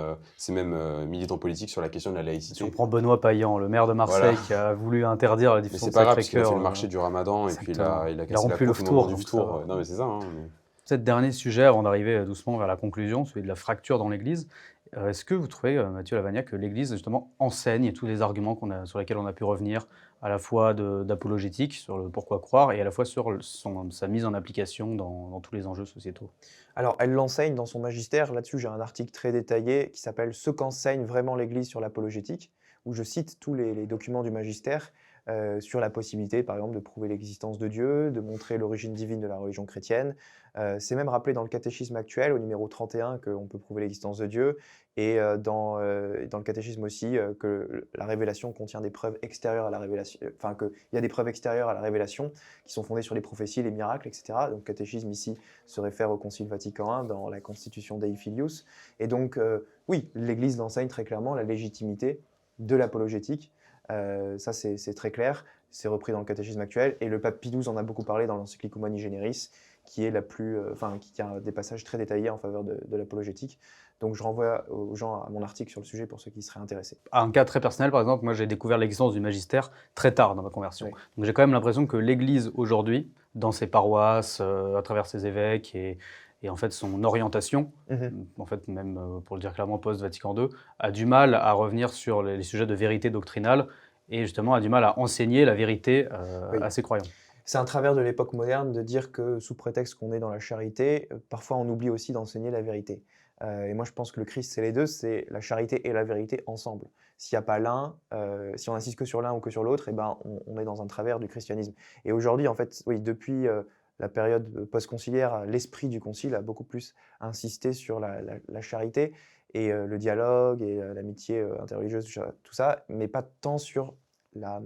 militants politiques sur la question de la laïcité. Si on prend Benoît Payan, le maire de Marseille, qui a voulu interdire la Mais diffusion c'est de pas grave, parce Sacré-Cœur. qu'il a fait le marché du Ramadan, et puis il a cassé la rompu le croûte au moment du ftour, ftour. Non, mais c'est ça. Hein, Peut-être dernier sujet, avant d'arriver doucement vers la conclusion, celui de la fracture dans l'Église. Est-ce que vous trouvez, Mathieu Lavagnac, que l'Église justement enseigne tous les arguments sur lesquels on a pu revenir, à la fois d'apologétique, sur le pourquoi croire, et à la fois sur sa mise en application dans tous les enjeux sociétaux? Alors, elle l'enseigne dans son magistère. Là-dessus, j'ai un article très détaillé qui s'appelle « Ce qu'enseigne vraiment l'Église sur l'apologétique », où je cite tous les documents du magistère sur la possibilité, par exemple, de prouver l'existence de Dieu, de montrer l'origine divine de la religion chrétienne. C'est même rappelé dans le catéchisme actuel, au numéro 31, qu'on peut prouver l'existence de Dieu, et dans le catéchisme aussi, que la révélation contient des preuves extérieures à la révélation, enfin qu'il y a des preuves extérieures à la révélation qui sont fondées sur les prophéties, les miracles, etc. Donc le catéchisme ici se réfère au Concile Vatican I dans la Constitution Dei Filius. Et donc, oui, l'Église l'enseigne très clairement, la légitimité de l'apologétique. Ça, c'est très clair. C'est repris dans le catéchisme actuel. Et le pape Pie XII en a beaucoup parlé dans l'encyclique Humani Generis, qui est qui a des passages très détaillés en faveur de l'apologétique. Donc, je renvoie aux gens à mon article sur le sujet pour ceux qui seraient intéressés. Un cas très personnel, par exemple, moi j'ai découvert l'existence du magistère très tard dans ma conversion. Oui. Donc j'ai quand même l'impression que l'Église aujourd'hui, dans ses paroisses, à travers ses évêques et en fait son orientation, en fait même pour le dire clairement post-Vatican II, a du mal à revenir sur les sujets de vérité doctrinale et justement a du mal à enseigner la vérité à ses croyants. C'est un travers de l'époque moderne de dire que sous prétexte qu'on est dans la charité, parfois on oublie aussi d'enseigner la vérité. Et moi je pense que le Christ c'est les deux, c'est la charité et la vérité ensemble. S'il n'y a pas l'un, si on insiste que sur l'un ou que sur l'autre, on est dans un travers du christianisme. Et aujourd'hui en fait, oui, depuis la période post-conciliaire, l'esprit du concile a beaucoup plus insisté sur la charité et le dialogue et l'amitié interreligieuse, tout ça, mais pas tant sur la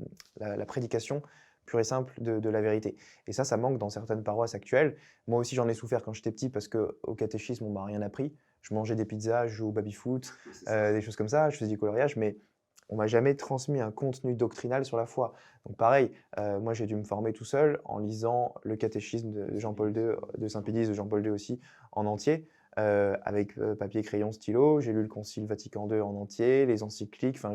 prédication pure et simple de la vérité. Et ça manque dans certaines paroisses actuelles. Moi aussi, j'en ai souffert quand j'étais petit parce qu'au catéchisme, on m'a rien appris. Je mangeais des pizzas, je jouais au baby-foot, des choses comme ça, je faisais du coloriage, mais On m'a jamais transmis un contenu doctrinal sur la foi. Donc pareil, moi j'ai dû me former tout seul en lisant le catéchisme de Jean-Paul II, de Saint-Pédis, de Jean-Paul II aussi, en entier, avec papier, crayon, stylo. J'ai lu le Concile Vatican II en entier, les encycliques. Enfin,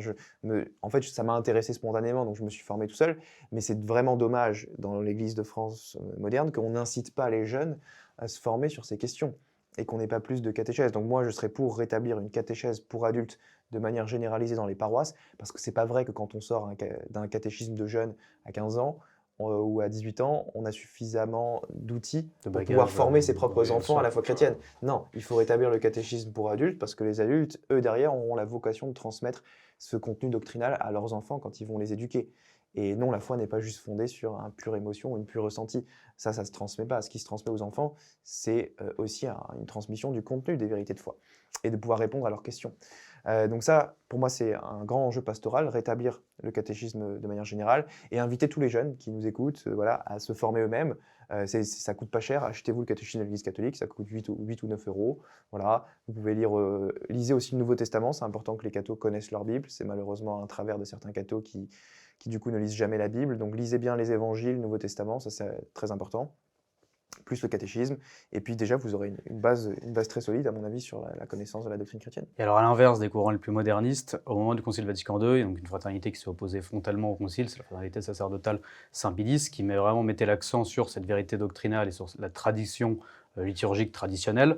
en fait, ça m'a intéressé spontanément, donc je me suis formé tout seul. Mais c'est vraiment dommage dans l'Église de France moderne qu'on n'incite pas les jeunes à se former sur ces questions et qu'on n'ait pas plus de catéchèse. Donc moi, je serais pour rétablir une catéchèse pour adultes de manière généralisée dans les paroisses, parce que c'est pas vrai que quand on sort d'un catéchisme de jeunes à 15 ans ou à 18 ans, on a suffisamment d'outils De pour pouvoir bagage, former ses propres bien enfants sûr. à la foi chrétienne. Non, il faut rétablir le catéchisme pour adultes, parce que les adultes, eux, derrière, auront la vocation de transmettre ce contenu doctrinal à leurs enfants quand ils vont les éduquer. Et non, la foi n'est pas juste fondée sur un pure émotion ou une pure ressenti. Ça se transmet pas. Ce qui se transmet aux enfants, c'est aussi une transmission du contenu des vérités de foi et de pouvoir répondre à leurs questions. Donc ça, pour moi, c'est un grand enjeu pastoral, rétablir le catéchisme de manière générale et inviter tous les jeunes qui nous écoutent voilà, à se former eux-mêmes. Ça coûte pas cher, achetez-vous le catéchisme de l'Église catholique, ça coûte 8 ou 9 euros. Voilà. Vous pouvez lisez aussi le Nouveau Testament, c'est important que les cathos connaissent leur Bible, c'est malheureusement un travers de certains cathos qui du coup ne lisent jamais la Bible. Donc lisez bien les évangiles, le Nouveau Testament, ça c'est très important, plus le catéchisme. Et puis déjà, vous aurez une base très solide, à mon avis, sur la connaissance de la doctrine chrétienne. Et alors, à l'inverse des courants les plus modernistes, au moment du Concile Vatican II, il y a donc une fraternité qui s'est opposée frontalement au Concile, c'est la fraternité sacerdotale Saint-Pédis, qui mettait l'accent sur cette vérité doctrinale et sur la tradition liturgique traditionnelle.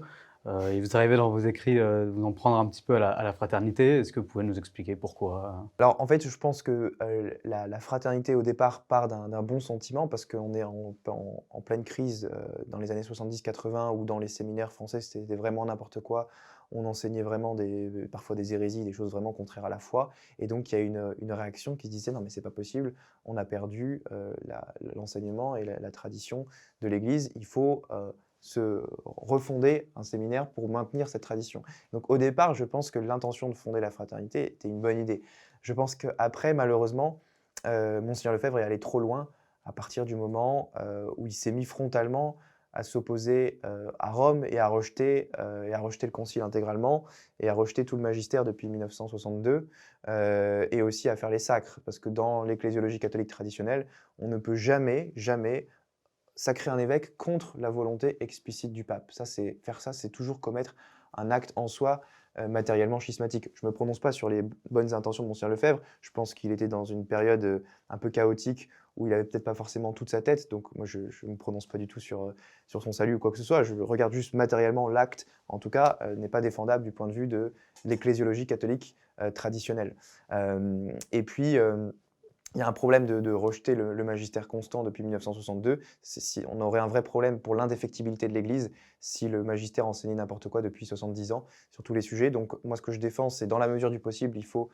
Et vous arrivez dans vos écrits vous en prendre un petit peu à la fraternité. Est-ce que vous pouvez nous expliquer pourquoi Alors en fait, je pense que la fraternité au départ part d'un bon sentiment parce qu'on est en pleine crise dans les années 70-80 où dans les séminaires français c'était vraiment n'importe quoi. On enseignait vraiment parfois des hérésies, des choses vraiment contraires à la foi. Et donc il y a une réaction qui se disait non mais c'est pas possible, on a perdu l'enseignement et la tradition de l'Église. Il faut se refonder un séminaire pour maintenir cette tradition. Donc au départ, je pense que l'intention de fonder la fraternité était une bonne idée. Je pense qu'après, malheureusement, Monseigneur Lefebvre est allé trop loin à partir du moment où il s'est mis frontalement à s'opposer à Rome et à rejeter le concile intégralement et à rejeter tout le magistère depuis 1962 et aussi à faire les sacres. Parce que dans l'ecclésiologie catholique traditionnelle, on ne peut jamais sacrer un évêque contre la volonté explicite du pape. Faire ça, c'est toujours commettre un acte en soi matériellement schismatique. Je ne me prononce pas sur les bonnes intentions de Monseigneur Lefebvre. Je pense qu'il était dans une période un peu chaotique où il n'avait peut-être pas forcément toute sa tête. Donc moi, je ne me prononce pas du tout sur son salut ou quoi que ce soit. Je regarde juste matériellement l'acte, en tout cas, n'est pas défendable du point de vue de l'ecclésiologie catholique traditionnelle. Et puis, il y a un problème de rejeter le magistère constant depuis 1962. On aurait un vrai problème pour l'indéfectibilité de l'Église si le magistère enseignait n'importe quoi depuis 70 ans sur tous les sujets. Donc moi, ce que je défends, c'est dans la mesure du possible, il faut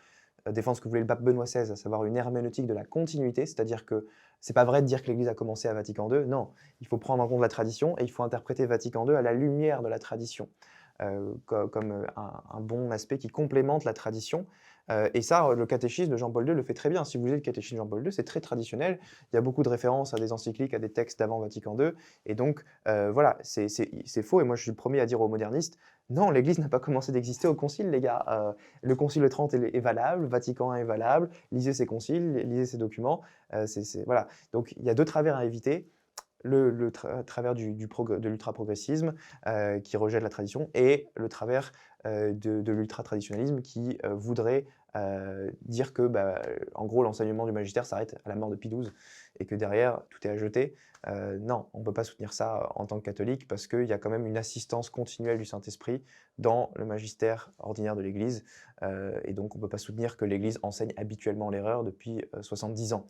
défendre ce que voulait le pape Benoît XVI, à savoir une herméneutique de la continuité, c'est-à-dire que c'est pas vrai de dire que l'Église a commencé à Vatican II. Non, il faut prendre en compte la tradition et il faut interpréter Vatican II à la lumière de la tradition. Comme un bon aspect qui complémente la tradition. Et ça, le catéchisme de Jean-Paul II le fait très bien. Si vous lisez le catéchisme de Jean-Paul II, c'est très traditionnel. Il y a beaucoup de références à des encycliques, à des textes d'avant Vatican II. Et donc, voilà, c'est faux. Et moi, je suis le premier à dire aux modernistes, non, l'Église n'a pas commencé d'exister au Concile, les gars. Le Concile de Trente est valable, le Vatican I est valable. Lisez ces conciles, lisez ces documents. Voilà. Donc, il y a deux travers à éviter. Le travers de l'ultra-progressisme qui rejette la tradition et le travers de l'ultra-traditionnalisme qui voudrait dire que, en gros, l'enseignement du magistère s'arrête à la mort de Pie XII et que derrière, tout est à jeter. Non, on ne peut pas soutenir ça en tant que catholique parce qu'il y a quand même une assistance continuelle du Saint-Esprit dans le magistère ordinaire de l'Église. Et donc, on ne peut pas soutenir que l'Église enseigne habituellement l'erreur depuis 70 ans.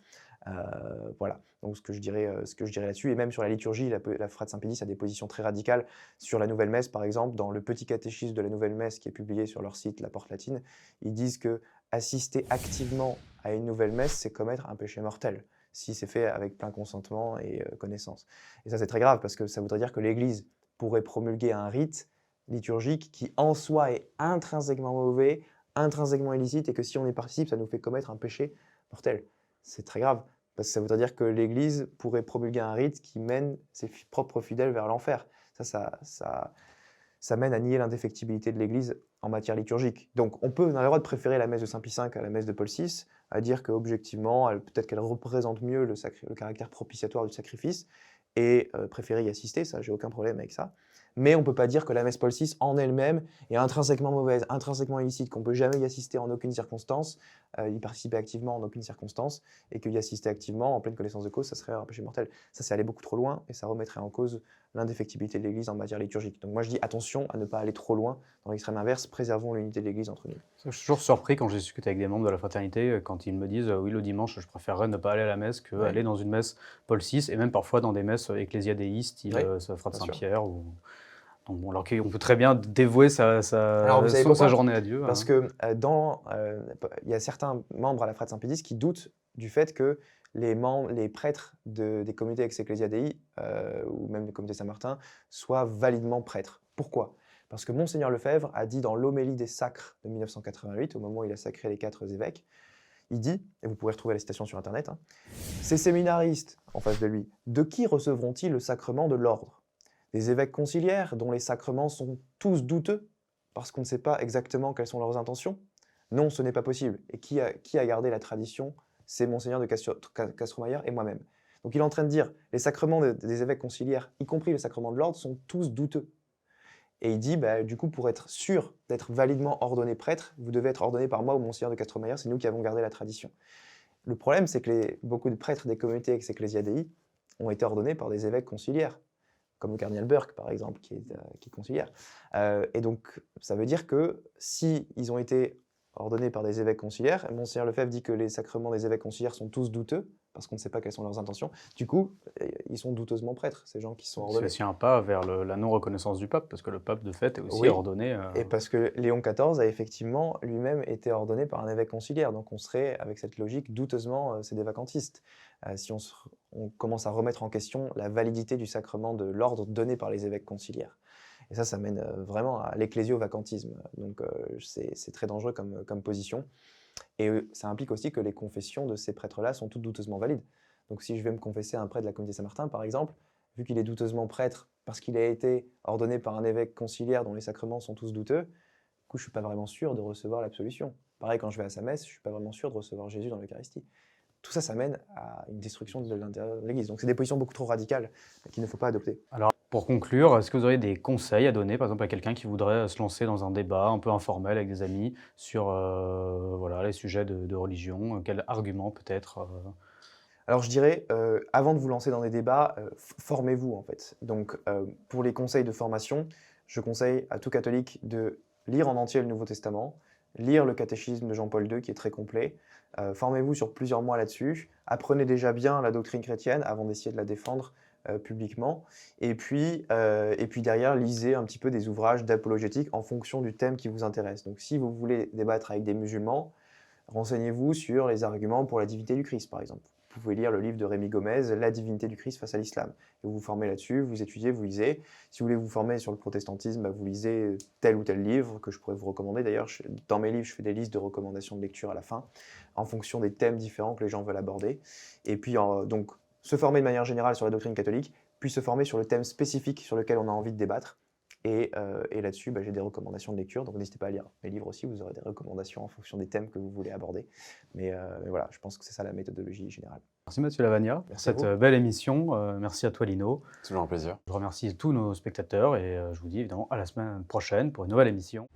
Voilà, donc ce que je dirais là-dessus, et même sur la liturgie, la Frate Saint-Pédis a des positions très radicales sur la Nouvelle Messe, par exemple, dans le petit catéchisme de la Nouvelle Messe qui est publié sur leur site, La Porte Latine, ils disent que assister activement à une Nouvelle Messe, c'est commettre un péché mortel, si c'est fait avec plein consentement et connaissance. Et ça, c'est très grave, parce que ça voudrait dire que l'Église pourrait promulguer un rite liturgique qui, en soi, est intrinsèquement mauvais, intrinsèquement illicite, et que si on y participe, ça nous fait commettre un péché mortel. C'est très grave. Parce que ça voudrait dire que l'Église pourrait promulguer un rite qui mène ses propres fidèles vers l'enfer. Ça ça mène à nier l'indéfectibilité de l'Église en matière liturgique. Donc on a le droit de préférer la messe de Saint Pie V à la messe de Paul VI, à dire qu'objectivement, peut-être qu'elle représente mieux le caractère propitiatoire du sacrifice, et préférer y assister, ça, j'ai aucun problème avec ça. Mais on ne peut pas dire que la messe Paul VI en elle-même est intrinsèquement mauvaise, intrinsèquement illicite, qu'on ne peut jamais y assister en aucune circonstance, y participer activement en aucune circonstance, et qu'y assister activement en pleine connaissance de cause, ça serait un péché mortel. Ça, c'est aller beaucoup trop loin, et ça remettrait en cause l'indéfectibilité de l'Église en matière liturgique. Donc moi, je dis attention à ne pas aller trop loin dans l'extrême inverse, préservons l'unité de l'Église entre nous. Je suis toujours surpris quand j'ai discuté avec des membres de la fraternité, quand ils me disent oui, le dimanche, je préférerais ne pas aller à la messe qu'aller dans une messe Paul VI, et même parfois dans des messes ecclésiadéistes, style Frère de Saint-Pierre. Donc, bon, alors qu'on peut très bien dévouer sa journée à Dieu. Parce que il y a certains membres à la Frère de Saint-Pédis qui doutent du fait que les prêtres des communautés ex ecclesia Dei, ou même des communautés Saint-Martin, soient validement prêtres. Pourquoi ? Parce que Monseigneur Lefebvre a dit dans l'homélie des sacres de 1988, au moment où il a sacré les 4 évêques, il dit, et vous pourrez retrouver la citation sur Internet, ces séminaristes, en face de lui, de qui recevront-ils le sacrement de l'ordre ? Des évêques conciliaires dont les sacrements sont tous douteux, parce qu'on ne sait pas exactement quelles sont leurs intentions? Non, ce n'est pas possible. Et qui a gardé la tradition? C'est Monseigneur de Castromayer et moi-même. Donc il est en train de dire, les sacrements des évêques conciliaires, y compris le sacrement de l'ordre, sont tous douteux. Et il dit, du coup, pour être sûr d'être validement ordonné prêtre, vous devez être ordonné par moi ou Monseigneur de Castromayer, c'est nous qui avons gardé la tradition. Le problème, c'est que beaucoup de prêtres des communautés ex ecclesia Dei ont été ordonnés par des évêques conciliaires, comme le cardinal Burke, par exemple, qui est conciliaire. Et donc, ça veut dire que si ils ont été ordonnés par des évêques conciliaires, Monseigneur Lefebvre dit que les sacrements des évêques conciliaires sont tous douteux, parce qu'on ne sait pas quelles sont leurs intentions. Du coup, ils sont douteusement prêtres, ces gens qui sont ordonnés. C'est aussi un pas vers la non-reconnaissance du pape, parce que le pape, de fait, est aussi ordonné. Et parce que Léon XIV a effectivement lui-même été ordonné par un évêque conciliaire. Donc on serait, avec cette logique, douteusement, c'est des vacantistes. Si on commence à remettre en question la validité du sacrement de l'ordre donné par les évêques conciliaires. Et ça mène vraiment à l'ecclésio-vacantisme. Donc c'est très dangereux comme position. Et ça implique aussi que les confessions de ces prêtres-là sont toutes douteusement valides. Donc si je vais me confesser à un prêtre de la communauté Saint-Martin, par exemple, vu qu'il est douteusement prêtre parce qu'il a été ordonné par un évêque conciliaire dont les sacrements sont tous douteux, du coup je ne suis pas vraiment sûr de recevoir l'absolution. Pareil, quand je vais à sa messe, je ne suis pas vraiment sûr de recevoir Jésus dans l'Eucharistie. Tout ça, ça mène à une destruction de l'intérieur de l'Église. Donc c'est des positions beaucoup trop radicales qu'il ne faut pas adopter. Alors, pour conclure, est-ce que vous auriez des conseils à donner, par exemple, à quelqu'un qui voudrait se lancer dans un débat un peu informel avec des amis sur les sujets de religion? Quel argument peut-être Alors je dirais, avant de vous lancer dans des débats, formez-vous en fait. Donc pour les conseils de formation, je conseille à tout catholique de lire en entier le Nouveau Testament, lire le catéchisme de Jean-Paul II qui est très complet, formez-vous sur plusieurs mois là-dessus, apprenez déjà bien la doctrine chrétienne avant d'essayer de la défendre publiquement, et puis derrière, lisez un petit peu des ouvrages d'apologétique en fonction du thème qui vous intéresse. Donc si vous voulez débattre avec des musulmans, renseignez-vous sur les arguments pour la divinité du Christ, par exemple. Vous pouvez lire le livre de Rémi Gomez, La divinité du Christ face à l'islam. Et vous vous formez là-dessus, vous étudiez, vous lisez. Si vous voulez vous former sur le protestantisme, vous lisez tel ou tel livre que je pourrais vous recommander. D'ailleurs, dans mes livres, je fais des listes de recommandations de lecture à la fin, en fonction des thèmes différents que les gens veulent aborder. Et puis, donc, se former de manière générale sur la doctrine catholique, puis se former sur le thème spécifique sur lequel on a envie de débattre. Et là-dessus, j'ai des recommandations de lecture, donc n'hésitez pas à lire mes livres aussi, vous aurez des recommandations en fonction des thèmes que vous voulez aborder. Mais voilà, je pense que c'est ça la méthodologie générale. Merci Mathieu Lavagna pour cette belle émission. Merci à toi Lino. Toujours un plaisir. Je remercie tous nos spectateurs et je vous dis évidemment à la semaine prochaine pour une nouvelle émission.